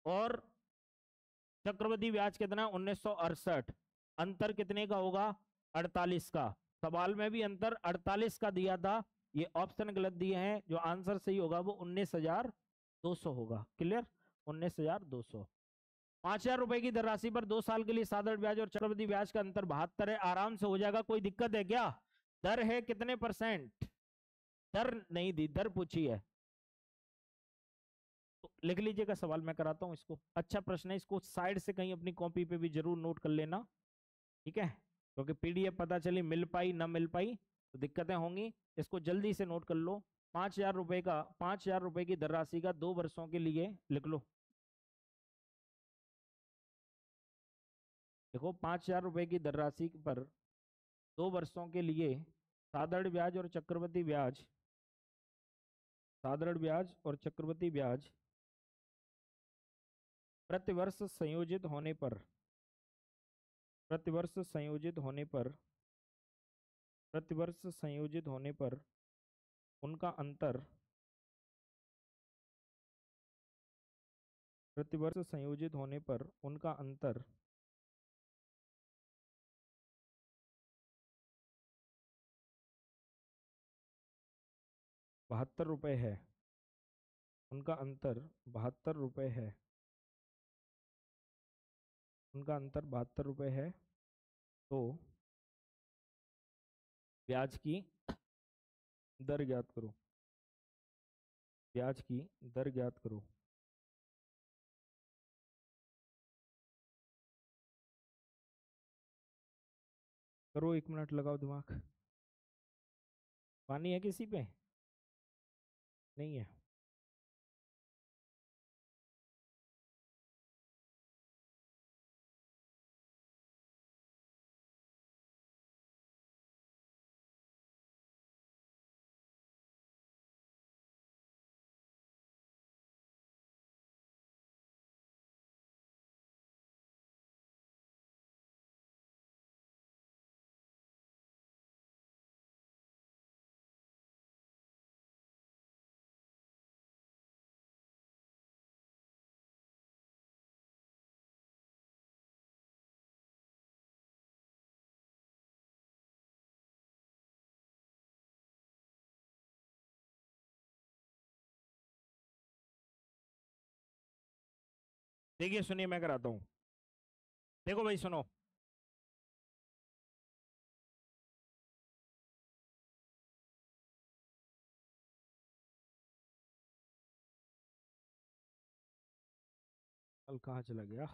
और चक्रवृद्धि ब्याज कितना 1968, अंतर कितने का होगा 48 का। सवाल में भी अंतर 48 का दिया था, ये ऑप्शन गलत दिए हैं, जो आंसर सही होगा वो 19,200 होगा। क्लियर, 19,200। 5,000 रुपए की धनराशि पर 2 साल के लिए साधारण ब्याज और चक्रवृद्धि ब्याज का अंतर 72 है, आराम से हो जाएगा, कोई दिक्कत है क्या। दर है कितने परसेंट, दर नहीं दी, दर पूछी है, तो लिख लीजिएगा सवाल, मैं कराता हूं इसको, अच्छा प्रश्न है, इसको साइड से कहीं अपनी कॉपी पे भी जरूर नोट कर लेना, ठीक है, क्योंकि पीडीएफ पता चली मिल पाई ना मिल पाई तो दिक्कतें होंगी, इसको जल्दी से नोट कर लो। 5,000 रुपए का, 5,000 रुपए की धनराशि का 2 वर्षों के लिए लिख लो, देखो 5,000 रुपए की धनराशि पर 2 वर्षों के लिए साधारण ब्याज और चक्रवृद्धि ब्याज, साधारण ब्याज और चक्रवृद्धि ब्याज प्रतिवर्ष संयोजित होने पर, प्रतिवर्ष संयोजित होने पर, प्रतिवर्ष संयोजित होने पर उनका अंतर, प्रतिवर्ष संयोजित होने पर उनका अंतर 72 रुपये है, उनका अंतर 72 रुपये है, उनका अंतर 72 रुपये है, तो ब्याज की दर ज्ञात करो, ब्याज की दर ज्ञात करो। करो, 1 मिनट लगाओ दिमाग। पानी है किसी पे? नहीं है। देखिए सुनिए, मैं कराता हूँ। देखो भाई सुनो, कल कहाँ चला गया?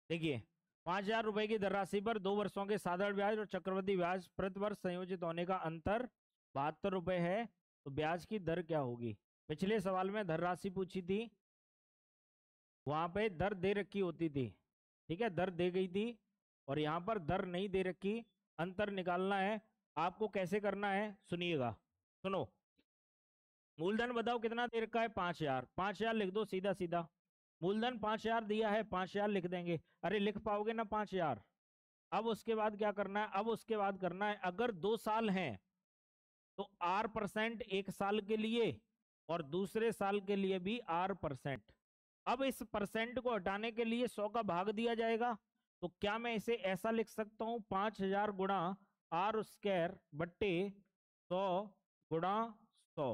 देखिए, 5,000 रुपए की धनराशि पर 2 वर्षों के साधारण ब्याज और चक्रवृद्धि ब्याज प्रति वर्ष संयोजित होने का अंतर 72 रुपए है, तो ब्याज की दर क्या होगी? पिछले सवाल में धनराशि पूछी थी, वहां पे दर दे रखी होती थी, ठीक है, दर दे गई थी, और यहाँ पर दर नहीं दे रखी, अंतर निकालना है। आपको कैसे करना है सुनिएगा, सुनो। मूलधन बताओ कितना दे रखा है? 5,000, 5,000 लिख दो सीधा सीधा। मूलधन 5,000 दिया है, 5,000 लिख देंगे। अरे लिख पाओगे ना 5,000? अब उसके बाद क्या करना है? अब उसके बाद करना है, अगर 2 साल हैं तो R% 1 साल के लिए और दूसरे साल के लिए भी R%। अब इस परसेंट को हटाने के लिए 100 का भाग दिया जाएगा, तो क्या मैं इसे ऐसा लिख सकता हूं, 5,000 गुणा R² बट्टे 100 गुणा 100?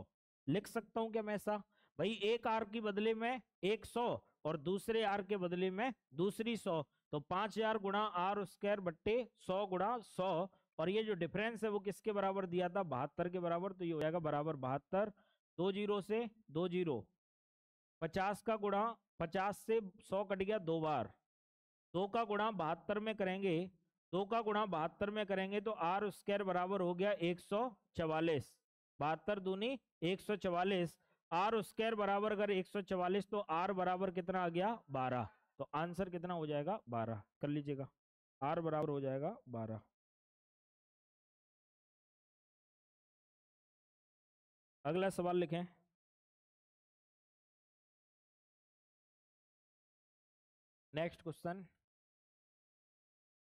लिख सकता हूं क्या मैं ऐसा? भाई एक R की बदले में 100 और दूसरे R के बदले में दूसरी 100, तो 5,000 गुणा R² बट्टे 100 गुणा 100, और ये जो डिफरेंस है वो किसके बराबर दिया था? 72 के बराबर, तो ये हो जाएगा बराबर 72। 2 जीरो से 2 जीरो, 50 का गुणा, 50 से 100 कट गया 2 बार, 2 का गुणा 72 में करेंगे, 2 का गुणा 72 में करेंगे तो R² बराबर हो गया 144। 72 दूनी 144, R² बराबर अगर 144 तो R बराबर कितना आ गया? 12। तो आंसर कितना हो जाएगा? 12 कर लीजिएगा, R बराबर हो जाएगा 12। अगला सवाल लिखें। नेक्स्ट क्वेश्चन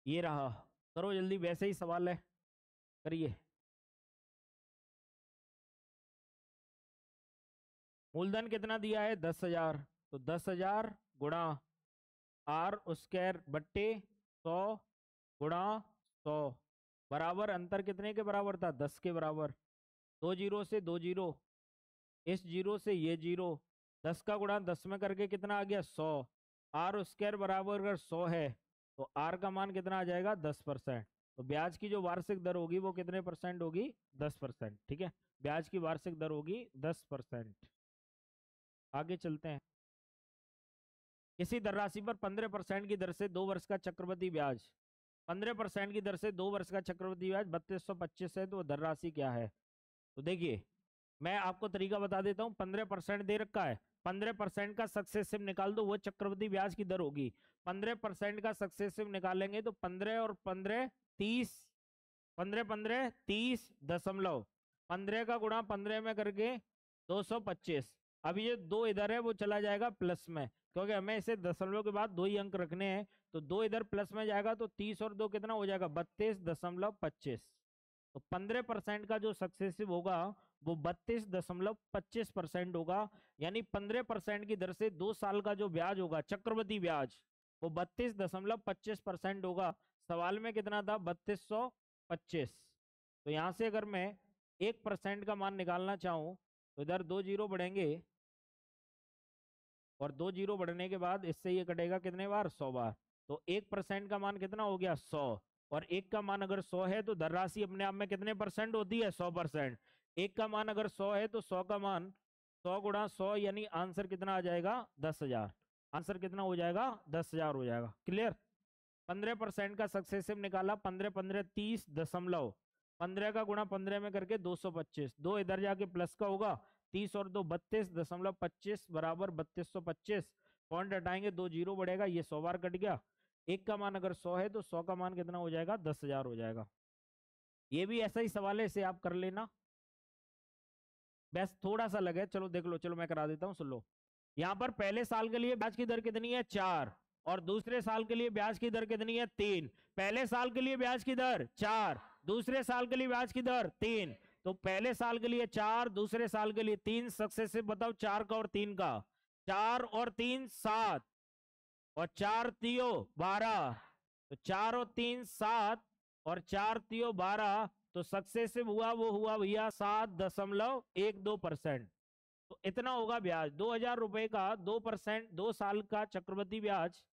ये रहा, करो जल्दी, वैसे ही सवाल है, करिए। मूलधन कितना दिया है? 10,000, तो 10,000 गुणा R² बट्टे 100 गुणा 100 बराबर, अंतर कितने के बराबर था? 10 के बराबर। 2 जीरो से 2 जीरो, इस जीरो से ये जीरो, 10 का गुणा 10 में करके कितना आ गया? 100। R² बराबर अगर 100 है तो R का मान कितना आ जाएगा? 10%। तो ब्याज की जो वार्षिक दर होगी वो कितने परसेंट होगी? 10%। ठीक है, ब्याज की वार्षिक दर होगी 10%। आगे चलते हैं। किसी धनराशि पर 15% की दर से 2 वर्ष का चक्रवृद्धि ब्याज, 15% की दर से 2 वर्ष का चक्रवृद्धि ब्याज 3225 है, तो वो धनराशि क्या है? तो देखिए, मैं आपको तरीका बता देता हूँ। 15% दे रखा है, 15% का सक्सेसिव निकाल दो, वो चक्रवृद्धि ब्याज की दर होगी। 15% का सक्सेसिव निकालेंगे तो 15 और 15 30, 15 15 30 दशमलव, 15 का गुणा 15 में करके 225। अब ये दो इधर है, वो चला जाएगा प्लस में, क्योंकि हमें इसे दशमलव के बाद दो ही अंक रखने हैं। तो दो इधर प्लस में जाएगा, तो 30 और 2 कितना हो जाएगा? 32.25। तो 15% का जो सक्सेसिव होगा वो 32.25% होगा। यानी 15% की दर से 2 साल का जो ब्याज होगा चक्रवृद्धि ब्याज, वो 32.25% होगा। सवाल में कितना था? 3225। तो यहां से अगर मैं 1% का मान निकालना चाहूं तो इधर 2 जीरो बढ़ेंगे, और 2 जीरो बढ़ने के बाद इससे ये कटेगा कितने बार? 100 बार। तो 1% का मान कितना हो गया? 100। और एक का मान अगर 100 है तो धनराशि अपने आप में कितने परसेंट होती है? 100%। एक का मान अगर 100 है तो 100 का मान 100 गुणा 100, यानी आंसर कितना आ जाएगा? 10,000। आंसर कितना हो जाएगा? 10,000 हो जाएगा। क्लियर? 15% का सक्सेसिव निकाला, 15 15 30 दशमलव, 15 का गुणा 15 में करके 225, दो इधर जाके प्लस का होगा, 30 और 2 32.25 बराबर 3225। पॉइंट हटाएंगे, 2 जीरो बढ़ेगा, ये 100 बार कट गया। एक का मान अगर 100 है तो 100 का मान कितना हो जाएगा? 10,000 हो जाएगा। ये भी ऐसा ही सवाल है, इसे आप कर लेना। बस थोड़ा सा लगे, चलो देख लो, चलो मैं करा देता हूँ, सुन लो। यहाँ पर पहले साल के लिए ब्याज की दर कितनी है? 4। और दूसरे साल के लिए ब्याज की दर कितनी है? 3। पहले साल के लिए ब्याज की दर 4, दूसरे साल के लिए ब्याज की दर 3। तो पहले साल के लिए 4, दूसरे साल के लिए 3। सक्सेसिव बताओ 4 का और 3 का। 4 और 3 7, और 4 तियो 12। तो 4 और 3 7, और 4 तियो 12। तो सक्सेसिव हुआ, वो हुआ भैया 7.12%। तो इतना होगा ब्याज। 2,000 रुपए का 2%, 2 साल का चक्रवृद्धि ब्याज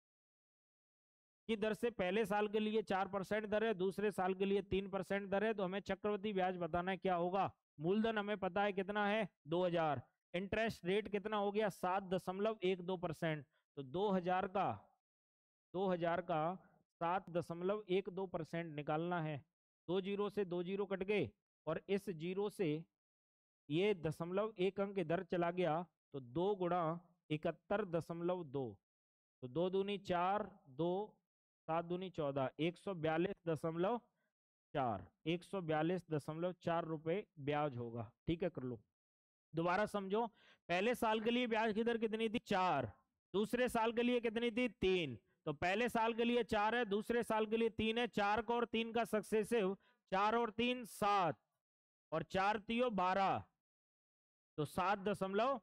की दर से पहले साल के लिए 4% दर है, दूसरे साल के लिए 3% दर है। तो हमें चक्रवृद्धि ब्याज बताना है क्या होगा। मूलधन हमें पता है कितना है? 2,000। इंटरेस्ट रेट कितना हो गया? 7.12%। तो 2,000 का 7.12% निकालना है। 2 जीरो से 2 जीरो कट गए, और इस जीरो से ये 0.1 अंक इधर चला गया, तो 2 गुणा 71.2। तो 2 दूनी 4, 2 7 दूनी 14, 142.4, 142.4 रुपए ब्याज होगा। ठीक है, कर लो। दोबारा समझो, पहले साल के लिए ब्याज की दर कितनी थी? 4। दूसरे साल के लिए कितनी थी? 3। तो पहले साल के लिए 4 है, दूसरे साल के लिए 3 है। 4 का और 3 का सक्सेसिव, 4 और 3 7, और 4 तियो 12। तो 7.12,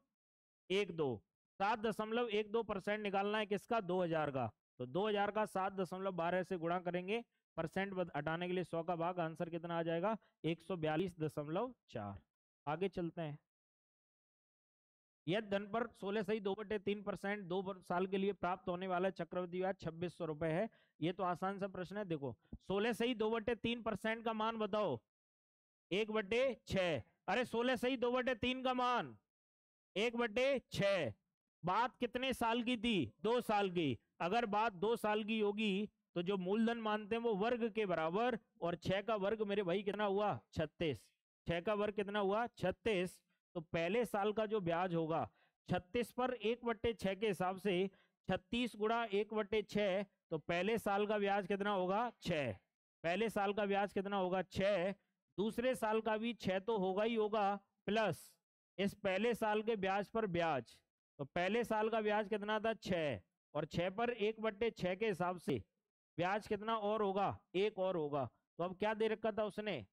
7.12% निकालना है किसका? 2,000 का। तो 2,000 का 7.12 से गुणा करेंगे, परसेंट हटाने के लिए 100 का भाग, आंसर कितना आ जाएगा? 142.4। आगे चलते हैं। यह धन पर 16 सही 2/3%, 2 साल के लिए प्राप्त होने वाला चक्रवृद्धि ब्याज 2,600 रुपए है। ये तो आसान सा प्रश्न है। देखो, 16 सही 2/3% का मान बताओ। 1/6। अरे 16 सही 2/3 का मान 1/6। बात कितने साल की थी? 2 साल की। अगर बात 2 साल की होगी तो जो मूलधन मानते हैं वो वर्ग के बराबर, और 6 का वर्ग मेरे भाई कितना हुआ? 36। 6 का वर्ग कितना हुआ? 36। तो पहले साल का जो ब्याज होगा 36 पर 1/6 के हिसाब से 36 गुणा 1/6, तो पहले साल का ब्याज कितना होगा? 6। पहले साल का ब्याज कितना होगा? 6। दूसरे साल का भी 6 तो होगा ही होगा, प्लस इस पहले साल के ब्याज पर ब्याज। तो पहले साल का ब्याज कितना था? 6। और 6 पर 1/6 के हिसाब से ब्याज कितना और होगा? 1 और होगा। तो अब क्या दे रखा था उसने?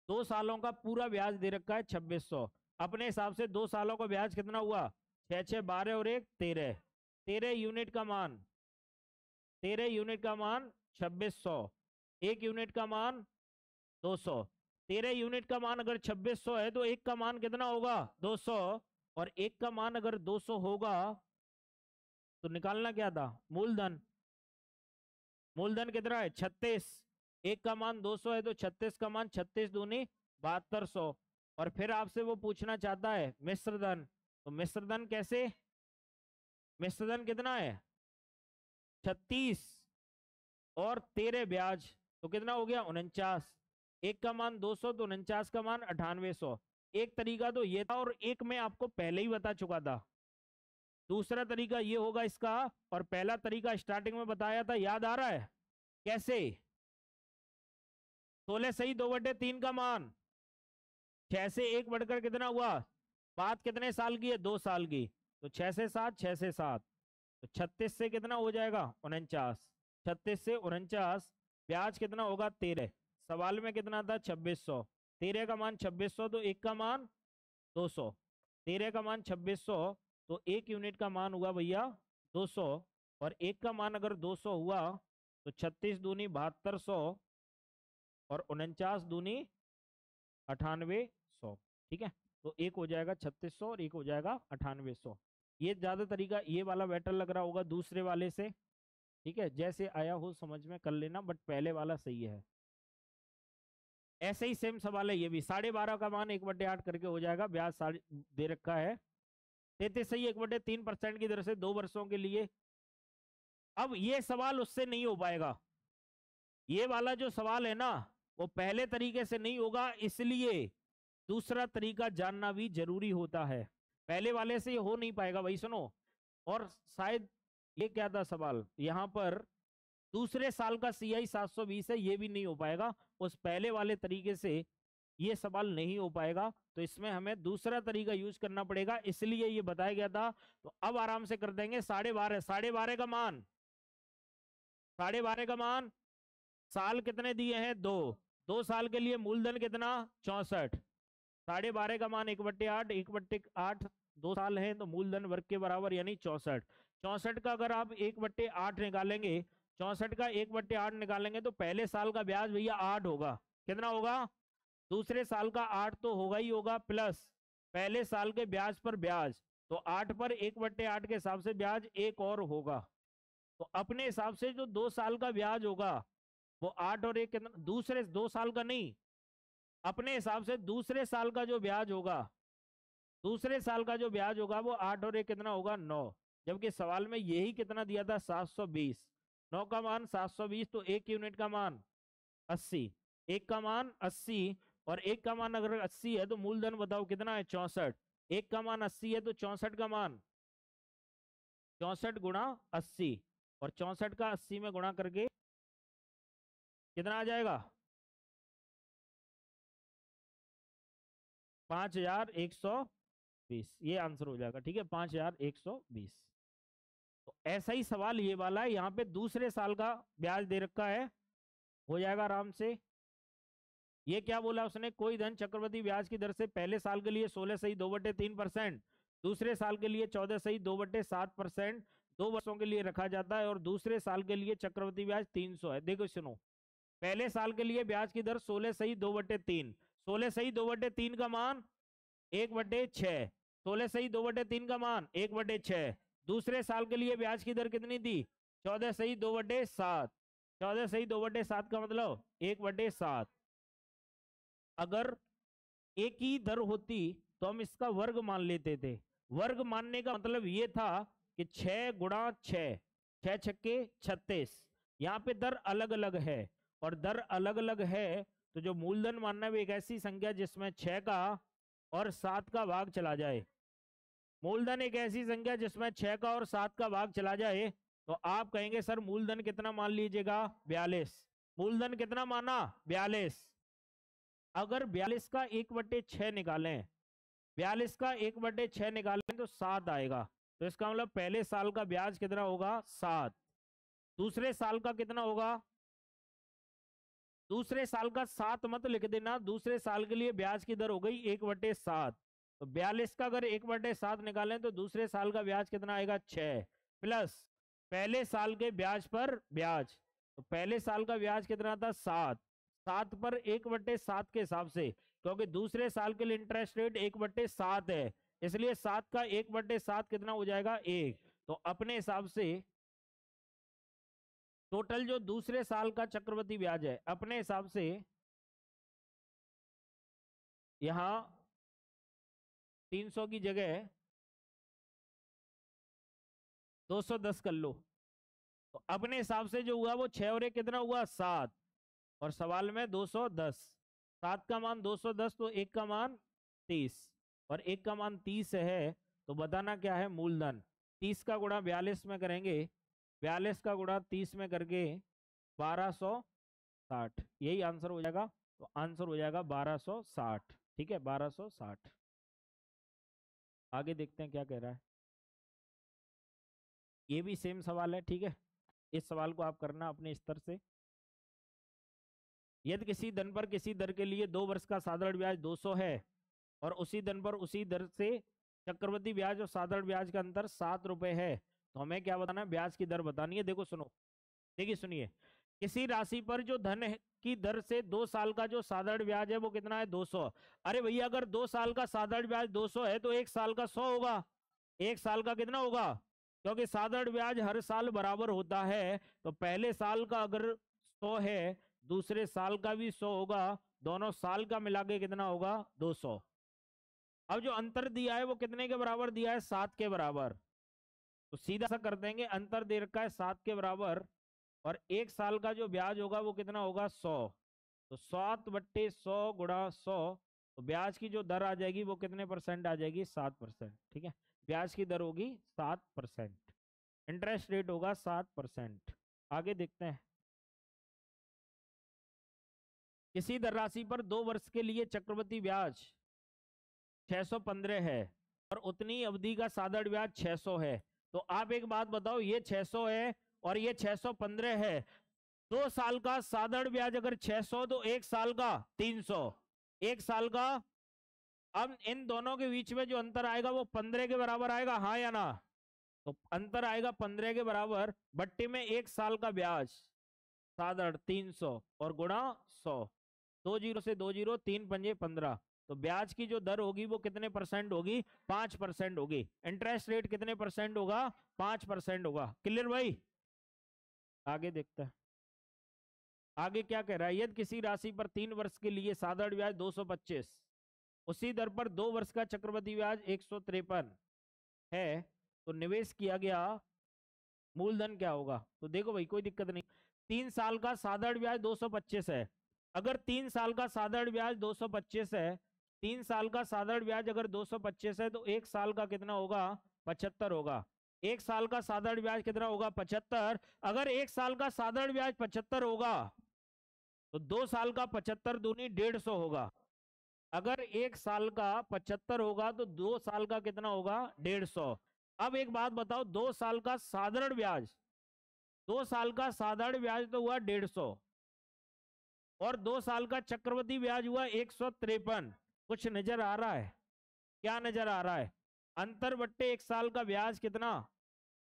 2 सालों का पूरा ब्याज दे रखा है 2,600। अपने हिसाब से 2 सालों का ब्याज कितना हुआ? 6 6 12 और 1 13। 13 यूनिट का मान, 13 यूनिट का मान 2,600। 1 यूनिट का मान 200। 13 यूनिट का मान अगर 2,600 है तो एक का मान कितना होगा? 200। और एक का मान अगर 200 होगा तो निकालना क्या था? मूलधन। मूलधन कितना है 36, एक का मान 200 है तो 36 का मान 36 दूनी 7200। और फिर आपसे वो पूछना चाहता है मिश्रधन, तो मिश्रधन कैसे, मिश्रधन कितना है 36 और 13 ब्याज, तो कितना हो गया 49। एक का मान 200 तो 49 का मान 9800। एक तरीका तो ये था और एक मैं आपको पहले ही बता चुका था। दूसरा तरीका ये होगा इसका, और पहला तरीका स्टार्टिंग में बताया था, याद आ रहा है कैसे, 16 सही 2/3 का मान 6 से 1 बढ़कर कितना हुआ, बात कितने साल की है 2 साल की, तो 6 से 7, 6 से 7, तो 36 से कितना हो जाएगा 49, 36 से 49, ब्याज कितना होगा 13, सवाल में कितना था 2600, 13 का मान 2600 तो एक का मान 200, 13 का मान 2600 तो एक यूनिट का मान हुआ भैया 200, और एक का मान अगर 200 हुआ तो 36 दूनी 7200 और 49 दूनी 9800। ठीक है, तो एक हो जाएगा 3600 और एक हो जाएगा 9800। ये ज्यादा तरीका ये वाला बेटर लग रहा होगा दूसरे वाले से। ठीक है, जैसे आया हो समझ में कर लेना, बट पहले वाला सही है। ऐसे ही सेम सवाल है ये भी, 12.5 का मान 1/8 करके हो जाएगा, ब्याज दे रखा है 33 सही 1/3% की दर से 2 वर्षों के लिए। अब ये सवाल उससे नहीं हो पाएगा, ये वाला जो सवाल है ना वो पहले तरीके से नहीं होगा, इसलिए दूसरा तरीका जानना भी जरूरी होता है। पहले वाले से ये हो नहीं पाएगा भाई, सुनो। और शायद ये क्या था सवाल यहां पर, दूसरे साल का CI 720 है, ये भी नहीं हो पाएगा, उस पहले वाले तरीके से ये सवाल नहीं हो पाएगा, तो इसमें हमें दूसरा तरीका यूज करना पड़ेगा, इसलिए ये बताया गया था। तो अब आराम से कर देंगे 12.5, 12.5 का मान, 12.5 का मान, साल कितने दिए हैं 2, 2 साल के लिए मूलधन कितना 64, 12.5 का मान 1/8, 1/8 2 साल है तो मूलधन वर्ग के बराबर यानी 64। 64 का अगर आप 1/8 निकालेंगे, 64 का 1/8 निकालेंगे तो पहले साल का ब्याज भैया 8 होगा, कितना होगा, दूसरे साल का 8 तो होगा ही होगा, प्लस पहले साल के ब्याज पर ब्याज, तो 8 पर 1/8 के हिसाब से ब्याज एक और होगा। तो अपने हिसाब से जो 2 साल का ब्याज होगा वो 8 और 1 कितना, दूसरे 2 साल का नहीं, अपने हिसाब से दूसरे साल का जो ब्याज होगा, दूसरे साल का जो ब्याज होगा वो 8 और 1 कितना होगा 9, जबकि सवाल में यही कितना दिया था 720। 9 का मान 720 तो एक यूनिट का मान 80, एक का मान 80, और एक का मान अगर 80 है तो मूलधन बताओ कितना है 64, एक का मान 80 है तो 64 का मान 64 गुणा 80, और 64 का 80 में गुणा करके कितना आ जाएगा 5120, ये आंसर हो जाएगा। ठीक है, 5120। तो ऐसा ही सवाल ये वाला है, यहाँ पे दूसरे साल का ब्याज दे रखा है, हो जाएगा आराम से। ये क्या बोला उसने, कोई धन चक्रवृद्धि ब्याज की दर से पहले साल के लिए 16 सही 2/3%, दूसरे साल के लिए 14 सही 2/7%, 2 वर्षों के लिए रखा जाता है, और दूसरे साल के लिए चक्रवृद्धि ब्याज 300 है। देखो सुनो, पहले साल के लिए ब्याज की दर 16 सही 2/3, 16 सही 2/3 का मान 1/6, 16 सही 2/3 का मान 1/6। दूसरे साल के लिए ब्याज की दर कितनी थी 14 सही 2/7, 14 सही 2/7 का मतलब 1/7। अगर एक ही दर होती तो हम इसका वर्ग मान लेते थे, वर्ग मानने का मतलब ये था कि 6 गुणा 6, 6 छक्के 36, यहाँ पे दर अलग अलग है, और दर अलग अलग है तो जो मूलधन मानना भी एक ऐसी संख्या जिसमें 6 का और 7 का भाग चला जाए, मूलधन एक ऐसी संख्या जिसमें 6 का और 7 का भाग चला जाए, तो आप कहेंगे सर मूलधन कितना मान लीजिएगा 42, मूलधन कितना माना 42। अगर 42 का 1/6 निकालें, 42 का 1/6 निकालें तो 7 आएगा, तो इसका मतलब पहले साल का ब्याज कितना होगा 7, दूसरे साल का कितना होगा, दूसरे साल का 7 मत लिख देना, दूसरे साल के लिए ब्याज की दर हो गई 1/7, तो 42 का अगर 1/7 निकालें तो दूसरे साल का ब्याज कितना आएगा 6, प्लस पहले साल के ब्याज पर ब्याज, तो पहले साल का ब्याज कितना था 7, 7 पर 1/7 के हिसाब से, क्योंकि दूसरे साल के लिए इंटरेस्ट रेट 1/7 है, इसलिए 7 का 1/7 कितना हो जाएगा 1, तो अपने हिसाब से टोटल जो दूसरे साल का चक्रवृद्धि ब्याज है अपने हिसाब से यहां 300 की जगह 210 कर लो। तो अपने हिसाब से जो हुआ वो 6 और 1 कितना हुआ 7, और सवाल में 210, 7 का मान 210 तो 1 का मान 30, और 1 का मान 30 है तो बताना क्या है मूलधन। 30 का गुणा 42 में करेंगे, 42 का गुणा 30 में करके 1260, यही आंसर हो जाएगा। तो आंसर हो जाएगा 1260। ठीक है 1260। आगे देखते हैं क्या कह रहा है। ये भी सेम सवाल है। ठीक है, इस सवाल को आप करना अपने स्तर से। यदि किसी धन पर किसी दर के लिए 2 वर्ष का साधारण ब्याज 200 है और उसी धन पर उसी दर से चक्रवृद्धि ब्याज और साधारण ब्याज का अंतर 7 रुपए है, तो हमें क्या बताना है, ब्याज की दर बतानी है। देखो सुनो, देखिए सुनिए, किसी राशि पर जो धन की दर से 2 साल का जो साधारण ब्याज है वो कितना है 200। अरे भैया अगर 2 साल का साधारण ब्याज 200 है तो 1 साल का 100 होगा। 1 साल का कितना होगा, क्योंकि साधारण ब्याज हर साल बराबर होता है, तो पहले साल का अगर 100 है दूसरे साल का भी 100 होगा, दोनों साल का मिला के कितना होगा 200। अब जो अंतर दिया है वो कितने के बराबर दिया है, 7 के बराबर। तो सीधा सा कर देंगे, अंतर दे रखा है 7 के बराबर, और 1 साल का जो ब्याज होगा वो कितना होगा 100। तो 7/100 गुणा 100, तो ब्याज की जो दर आ जाएगी वो कितने परसेंट आ जाएगी, 7%। ठीक है, ब्याज की दर होगी 7%, इंटरेस्ट रेट होगा 7%। आगे देखते हैं। किसी धनराशि पर 2 वर्ष के लिए चक्रवृद्धि ब्याज 615 है और उतनी अवधि का साधारण ब्याज 600 है, तो आप एक बात बताओ, ये 600 है और ये 615 है, 2 साल का साधारण ब्याज अगर 600 तो 1 साल का 300, 1 साल का। अब इन दोनों के बीच में जो अंतर आएगा वो 15 के बराबर आएगा, हाँ या ना। तो अंतर आएगा 15 के बराबर, बट्टे में 1 साल का ब्याज साधारण 300 और गुणा 100, 2 जीरो से 2 जीरो, 3 पंजे 15। तो ब्याज की जो दर होगी वो कितने परसेंट होगी, 5% होगी। इंटरेस्ट रेट कितने परसेंट होगा, 5% होगा। क्लियर भाई। आगे देखते हैं, आगे क्या कह रहा है। यदि किसी राशि पर 3 वर्ष के लिए साधारण ब्याज 225, उसी दर पर 2 वर्ष का चक्रवृद्धि ब्याज 153 है, तो निवेश किया गया मूलधन क्या होगा। तो देखो भाई कोई दिक्कत नहीं, 3 साल का साधारण ब्याज 225 है। अगर 3 साल का साधारण ब्याज 225 है, 3 साल का साधारण ब्याज अगर 225 है तो 1 साल का कितना होगा, 75 होगा। 1 साल का साधारण ब्याज कितना होगा, 75। अगर 1 साल का साधारण ब्याज 75 होगा तो 2 साल का 75 दूनी 150 होगा। अगर 1 साल का 75 होगा तो 2 साल का कितना होगा, 150। अब एक बात बताओ, 2 साल का साधारण ब्याज, 2 साल का साधारण ब्याज तो हुआ 150 और 2 साल का चक्रवृद्धि ब्याज हुआ 153। कुछ नजर आ रहा है, क्या नजर आ रहा है, अंतर बट्टे 1 साल का ब्याज कितना,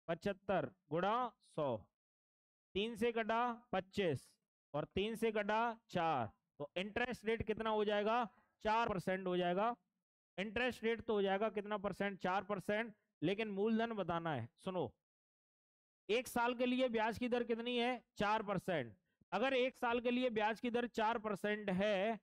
75 गुणा 100, 3 से कटा 25 और 3 से कटा 4, तो इंटरेस्ट रेट कितना हो जाएगा, 4% हो जाएगा। इंटरेस्ट रेट तो हो जाएगा कितना परसेंट, 4%। लेकिन मूलधन बताना है। सुनो, 1 साल के लिए ब्याज की दर कितनी है, 4%। अगर 1 साल के लिए ब्याज की दर 4% है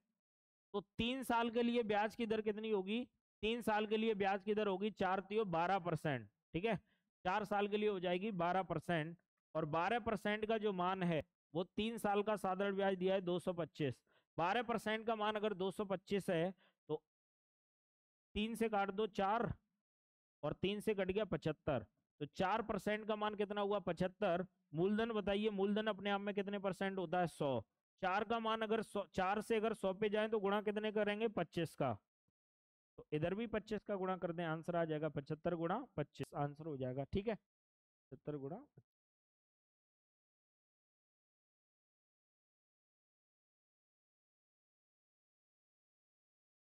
तो 3 साल के लिए ब्याज की दर कितनी होगी, 3 साल के लिए ब्याज की दर होगी 4 तियो 12%। ठीक है, 4 साल के लिए हो जाएगी 12%, और 12% का जो मान है वो 3 साल का साधारण ब्याज दिया है 225। 12% का मान अगर 225 है तो 3 से काट दो 4 और 3 से कट गया 75, तो 4% का मान कितना हुआ, 75। मूलधन बताइए, मूलधन अपने आप में कितने परसेंट होता है, 100। 4 का मान अगर 4 से अगर 100 पे जाए तो गुणा कितने करेंगे, 25 का। तो इधर भी 25 का गुणा कर दें, आंसर आ जाएगा 75 गुणा 25, आंसर हो जाएगा। ठीक है, 75 गुणा।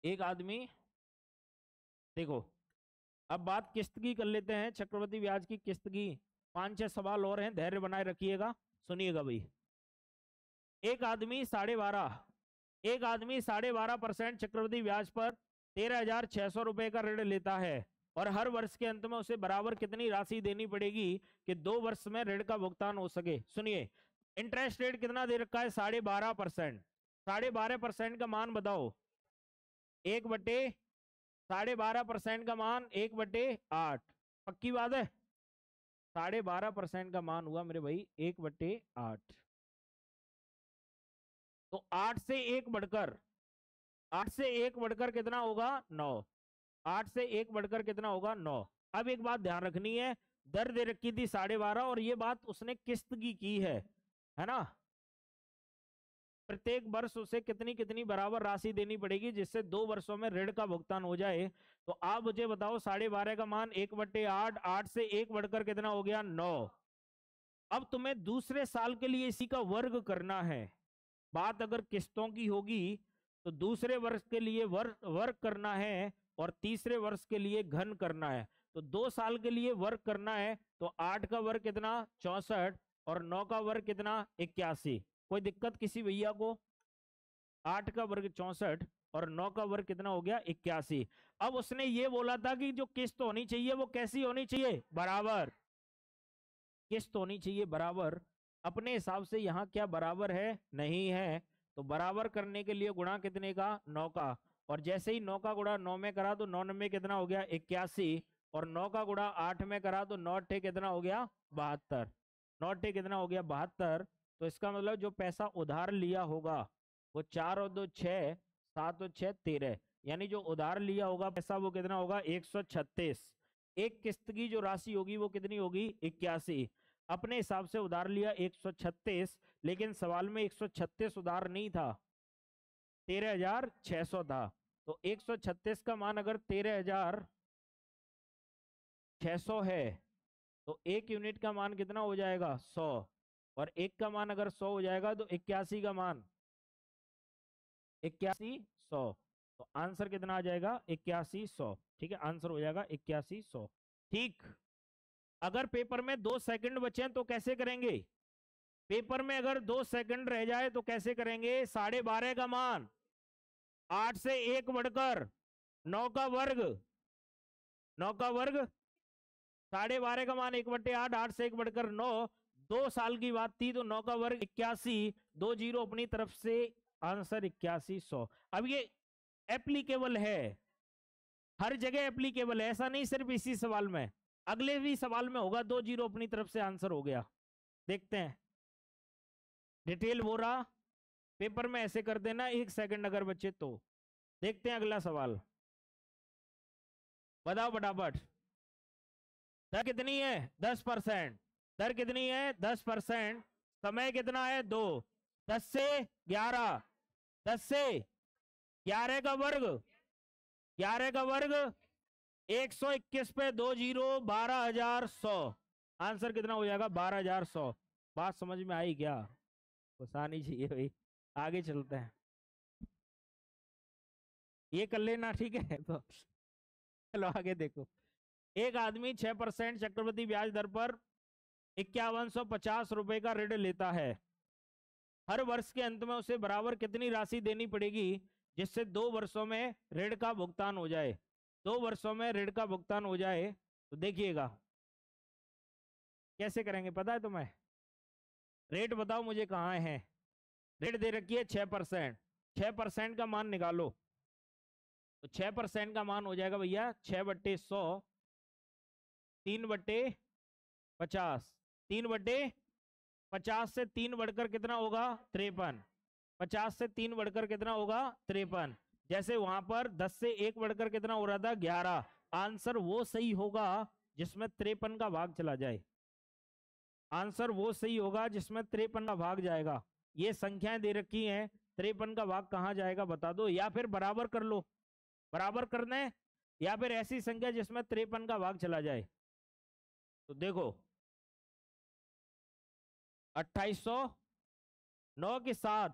एक आदमी, देखो अब बात किस्त की कर लेते हैं, चक्रवृद्धि ब्याज की किस्त की। 5-6 सवाल और हैं, धैर्य बनाए रखिएगा, सुनिएगा भाई। एक आदमी 12.5% चक्रवृद्धि ब्याज पर 13,600 रुपए का ऋण लेता है और हर वर्ष के अंत में उसे बराबर कितनी राशि देनी पड़ेगी कि 2 वर्ष में ऋण का भुगतान हो सके। सुनिए, इंटरेस्ट रेट कितना दे रखा है? 12.5%। 12.5% का मान बताओ। 1/12.5% का मान 1/8। पक्की बात है? 12.5% का मान हुआ मेरे भाई 1/8। तो 8 से 1 बढ़कर कितना होगा? 9। 8 से 1 बढ़कर कितना होगा? 9। अब एक बात ध्यान रखनी है, दर दे रखी थी 12.5 और ये बात उसने किस्त की है ना। प्रत्येक वर्ष उसे कितनी कितनी बराबर राशि देनी पड़ेगी जिससे 2 वर्षों में ऋण का भुगतान हो जाए। तो आप मुझे बताओ 12.5 का मान 1/8। 8 से 1 बढ़कर कितना हो गया? 9। अब तुम्हें दूसरे साल के लिए इसी का वर्ग करना है। बात अगर किस्तों की होगी तो दूसरे वर्ष के लिए वर्ग करना है और तीसरे वर्ष के लिए घन करना है। तो 2 साल के लिए वर्ग करना है तो 8 का वर्ग कितना? 64 और 9 का वर्ग कितना? 81। कोई दिक्कत किसी भैया को? 8 का वर्ग 64 और 9 का वर्ग कितना हो गया? 81। अब उसने ये बोला था कि जो किस्त होनी चाहिए वो कैसी होनी चाहिए? बराबर। किस्त होनी चाहिए बराबर। अपने हिसाब से यहाँ क्या बराबर है? नहीं है। तो बराबर करने के लिए गुणा कितने का? 9 का। और जैसे ही 9 का गुणा 9 में करा तो 9 में कितना हो गया? 81। और 9 का गुणा 8 में करा तो 9 कितना हो गया? 72। 9 कितना हो गया? 72। तो इसका मतलब जो पैसा उधार लिया होगा वो 4 और 2 6, 7 और 6 13, यानी जो उधार लिया होगा पैसा वो कितना होगा? 136। एक किस्त की जो राशि होगी वो कितनी होगी? 81। अपने हिसाब से उधार लिया 136, लेकिन सवाल में 136 उधार नहीं था, 13,600 था। तो 136 का मान अगर 13,600 है तो एक यूनिट का मान कितना हो जाएगा? 100। और एक का मान अगर 100 हो जाएगा तो 81 का मान 8100। तो आंसर कितना आ जाएगा? 8100। ठीक है, आंसर हो जाएगा 8100। ठीक। अगर पेपर में 2 सेकंड बचे तो कैसे करेंगे? पेपर में अगर 2 सेकंड रह जाए तो कैसे करेंगे? 12.5 का मान 8 से 1 बढ़कर 9 का वर्ग, 9 का वर्ग 12.5 का मान 1/8, 8 से 1 बढ़कर 9। 2 साल की बात थी तो 9 का वर्ग 81, 2 जीरो अपनी तरफ से, आंसर 8100। अब ये एप्लीकेबल है, हर जगह एप्लीकेबल है, ऐसा नहीं सिर्फ इसी सवाल में, अगले भी सवाल में होगा। 2 जीरो अपनी तरफ से आंसर हो गया। देखते हैं डिटेल हो रहा। पेपर में ऐसे कर देना 1 सेकंड अगर बचे तो। देखते हैं अगला सवाल, बताओ फटाफट। दर कितनी है? 10%। दर कितनी है? 10%। समय कितना है? 2। 10 से 11, 10 से 11 का वर्ग, 11 का वर्ग 121 पे 2 जीरो, 12,100। आंसर कितना हो जाएगा? 12,100। बात समझ में आई क्या? कुछ आनी चाहिए भाई। आगे चलते हैं, ये कर लेना ठीक है। तो चलो आगे देखो। एक आदमी 6% चक्रवृद्धि ब्याज दर पर 5150 रुपए का ऋण लेता है। हर वर्ष के अंत में उसे बराबर कितनी राशि देनी पड़ेगी जिससे 2 वर्षों में ऋण का भुगतान हो जाए? 2 वर्षों में ऋण का भुगतान हो जाए तो देखिएगा कैसे करेंगे, पता है तुम्हें? रेट बताओ मुझे कहाँ है। रेट दे रखी है 6%। 6% का मान निकालो। तो 6% का मान हो जाएगा भैया 6/100, 3/50। 3/50 से 3 बढ़कर कितना होगा? 53। 50 से 3 बढ़कर कितना होगा? 53। जैसे वहां पर 10 से 1 बढ़कर कितना हो रहा था? 11। आंसर वो सही होगा जिसमें 53 का भाग चला जाए। आंसर वो सही होगा जिसमें 53 का भाग जाएगा। ये संख्याएं दे रखी हैं, 53 का भाग कहाँ जाएगा बता दो, या फिर बराबर कर लो। बराबर करना है या फिर ऐसी संख्या जिसमें 53 का भाग चला जाए। तो देखो 2809 के साथ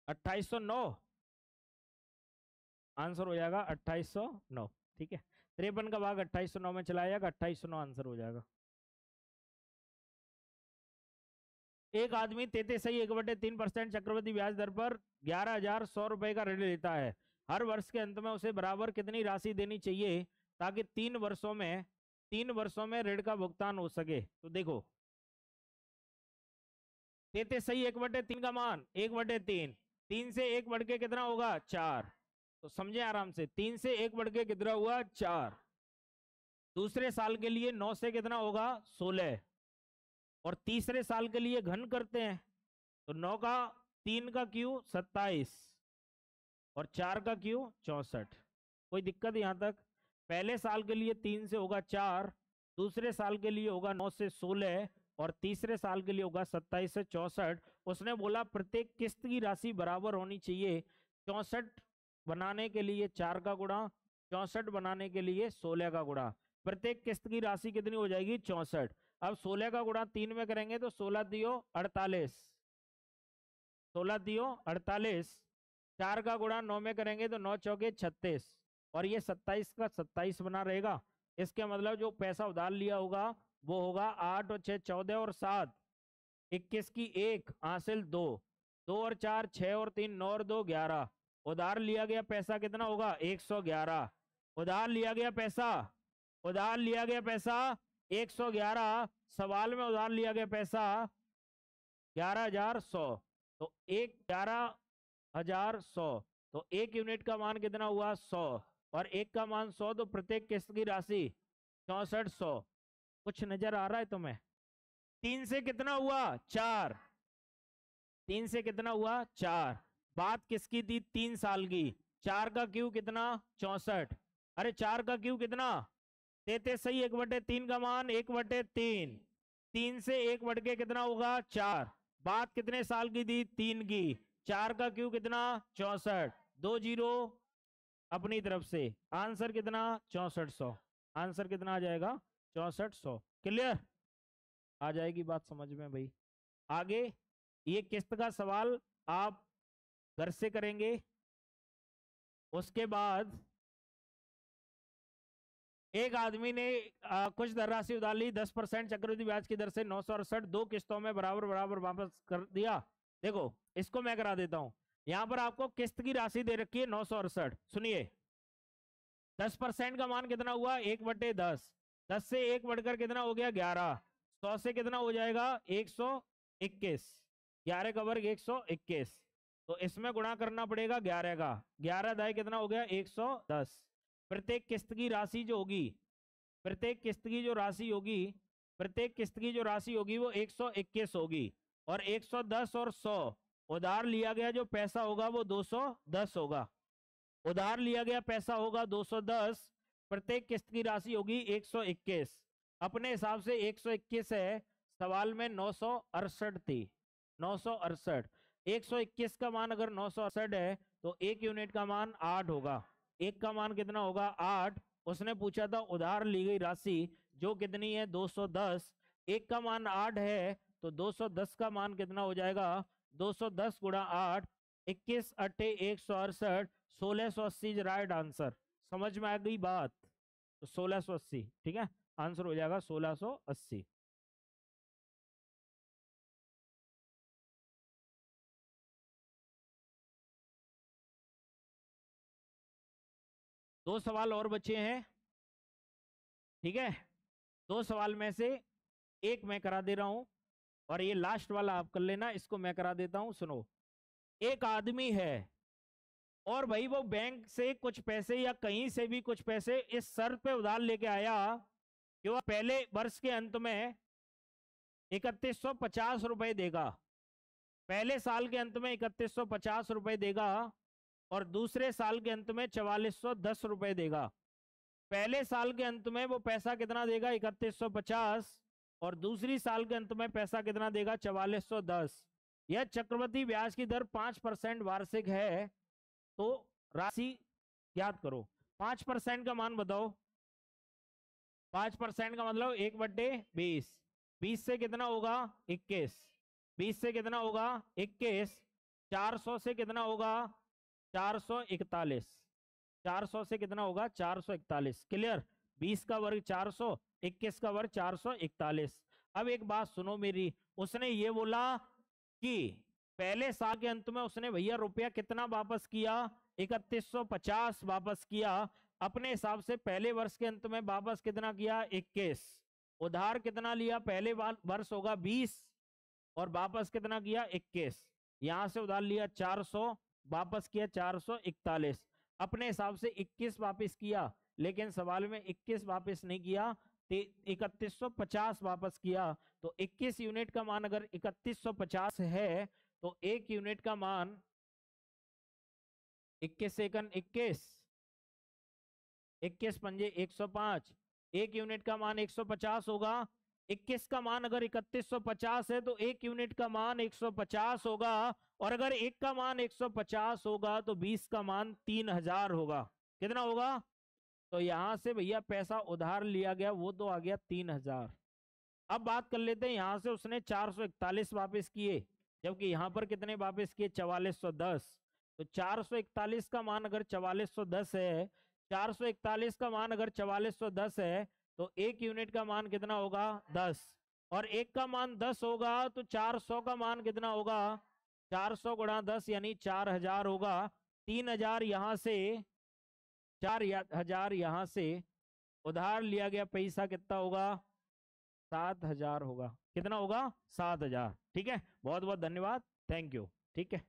2809 आंसर हो जाएगा 2809। ठीक है, 53 का भाग 2809 में चला जाएगा, 2809 आंसर हो जाएगा। एक आदमी 33.1/3% चक्रवृद्धि ब्याज दर पर 11,100 रुपए का ऋण लेता है। हर वर्ष के अंत में उसे बराबर कितनी राशि देनी चाहिए ताकि 3 3 वर्षों में ऋण का भुगतान हो सके। तो देखो 33 सही 1/3 का मान 1/3, 3 से 1 बढ़ के कितना होगा 4। तो समझे आराम से, 3 से 1 बढ़ के कितना हुआ 4। दूसरे साल के लिए 9 से कितना होगा 16, और तीसरे साल के लिए घन करते हैं तो 9 का 3 का क्यू 27 और 4 का क्यू 64। कोई दिक्कत यहां तक? पहले साल के लिए 3 से होगा 4, दूसरे साल के लिए होगा 9 से 16 और तीसरे साल के लिए होगा 27 से 64। उसने बोला प्रत्येक किस्त की राशि बराबर होनी चाहिए। 64 बनाने के लिए 4 का गुणा, 64 बनाने के लिए 16 का गुणा। प्रत्येक किस्त की राशि कितनी हो जाएगी 64। अब 16 का गुणा 3 में करेंगे तो 16 दियो 48, 16 दियो 48। 4 का गुणा 9 में करेंगे तो 9 चौके 36 और ये 27 का 27 बना रहेगा। इसके मतलब जो पैसा उधार लिया होगा वो होगा 8 और 6 14 और 7 21 की 1 हासिल 2, 2 और 4 6 और 3 9 और 2 11। उधार लिया गया पैसा कितना होगा 111। उधार लिया गया पैसा, उधार लिया गया पैसा 111। सवाल में उधार लिया गया पैसा 11,100। तो 11,100 तो 1 यूनिट का मान कितना हुआ 100 और 1 का मान 100। तो प्रत्येक किस्त की राशि 6400। कुछ नजर आ रहा है तुम्हें? 3 से कितना हुआ 4, 3 से कितना हुआ 4। बात किसकी थी 3 साल की। 4 का क्यू कितना 64। अरे 4 का क्यू कितना 33 सही 1/3 का मान 1/3। 3 से 1 बढ़ के कितना होगा 4। बात कितने साल की थी 3 की। 4 का क्यू कितना 64, 2 जीरो अपनी तरफ से। आंसर कितना 6400। आंसर कितना आ जाएगा 6400। क्लियर? आ जाएगी बात समझ में भाई? आगे ये किस्त का सवाल आप घर से करेंगे। उसके बाद एक आदमी ने कुछ धनराशि उधार ली 10% चक्रवृद्धि ब्याज की दर से 968 दो किस्तों में बराबर बराबर वापस कर दिया। देखो इसको मैं करा देता हूं। यहां पर आपको किस्त की राशि दे रखी है 968। सुनिए 10% का मान कितना हुआ 1/10। 10 से 1 बढ़कर कितना हो गया 11। 100 से कितना हो जाएगा 121। 11 का वर्ग 121। तो इसमें गुणा करना पड़ेगा 11 का। 11 दाई कितना हो गया 110। प्रत्येक किस्त की राशि जो होगी, प्रत्येक किस्त की जो राशि होगी, प्रत्येक किस्त की जो राशि होगी वो 121 होगी। और 110 और 100 उधार लिया गया जो पैसा होगा वो 210 होगा। उधार लिया गया पैसा होगा 210, प्रत्येक किस्त की राशि होगी 121। अपने हिसाब से 121 है, सवाल में 968 थी। 968, 121 का मान अगर 968 है तो 1 यूनिट का मान 8 होगा। 1 का मान कितना होगा 8। उसने पूछा था उधार ली गई राशि जो कितनी है 210। 1 का मान 8 है तो 210 का मान कितना हो जाएगा 210 गुणा 8, 21 अट्ठे 168, 1680 राइट आंसर। समझ में आ गई बात? तो 1680 ठीक है, आंसर हो जाएगा 1680। दो सवाल और बचे हैं, ठीक है। दो सवाल में से एक मैं करा दे रहा हूं और ये लास्ट वाला आप कर लेना, इसको मैं करा देता हूं। सुनो, एक आदमी है और भाई वो बैंक से कुछ पैसे या कहीं से भी कुछ पैसे इस शर्त पे उधार लेके आया कि वह पहले वर्ष के अंत में 3150 रुपए देगा। पहले साल के अंत में 3150 रुपए देगा और दूसरे साल के अंत में 4410 रुपए देगा। पहले साल के अंत में वो पैसा कितना देगा 3150 और दूसरी साल के अंत में पैसा कितना देगा 4410। यह चक्रवृद्धि ब्याज की दर 5% वार्षिक है। तो राशि याद करो। 5% का मान बताओ। 5% का मतलब 1/20। 20 से कितना होगा 21। 20 से कितना होगा 21। 400 से कितना होगा 441। 400 से कितना होगा 441। क्लियर? 20 का वर्ग 400, 21 का वर्ग 441। अब एक बात सुनो मेरी, उसने ये बोला कि पहले साल के अंत में उसने भैया रुपया कितना वापस किया 3150 वापस किया। अपने हिसाब से पहले वर्ष के अंत में वापस कितना किया 21, उधार कितना लिया पहले वर्ष होगा 20 और वापस कितना किया 21, यहां से उधार लिया 400, वापस किया 441, अपने हिसाब से 21 वापस किया, लेकिन सवाल में 21 वापस नहीं किया, 3150 वापस किया। तो 21 यूनिट का मान अगर 3150 है तो एक यूनिट का मान 21 सेकंड 21 पंजे 105, एक यूनिट का मान 150 होगा। 21 का मान अगर 3150 है तो एक यूनिट का मान 150 होगा, और अगर एक का मान 150 होगा तो 20 का मान 3000 होगा। कितना होगा? तो यहां से भैया पैसा उधार लिया गया वो तो आ गया 3000। अब बात कर लेते हैं, यहां से उसने 441 वापस किए, जबकि यहां पर कितने वापस किए 4410। तो 441 का मान अगर 4410 है, 441 का मान अगर 4410 है तो एक यूनिट का मान कितना होगा 10, और एक का मान 10 होगा तो 400 का मान कितना होगा 400 गुणा 10 यानी 4000 होगा। 3000 यहां से, 4000 यहां से उधार लिया गया पैसा कितना होगा 7000 होगा। कितना होगा 7000। ठीक है, बहुत बहुत धन्यवाद, थैंक यू। ठीक है।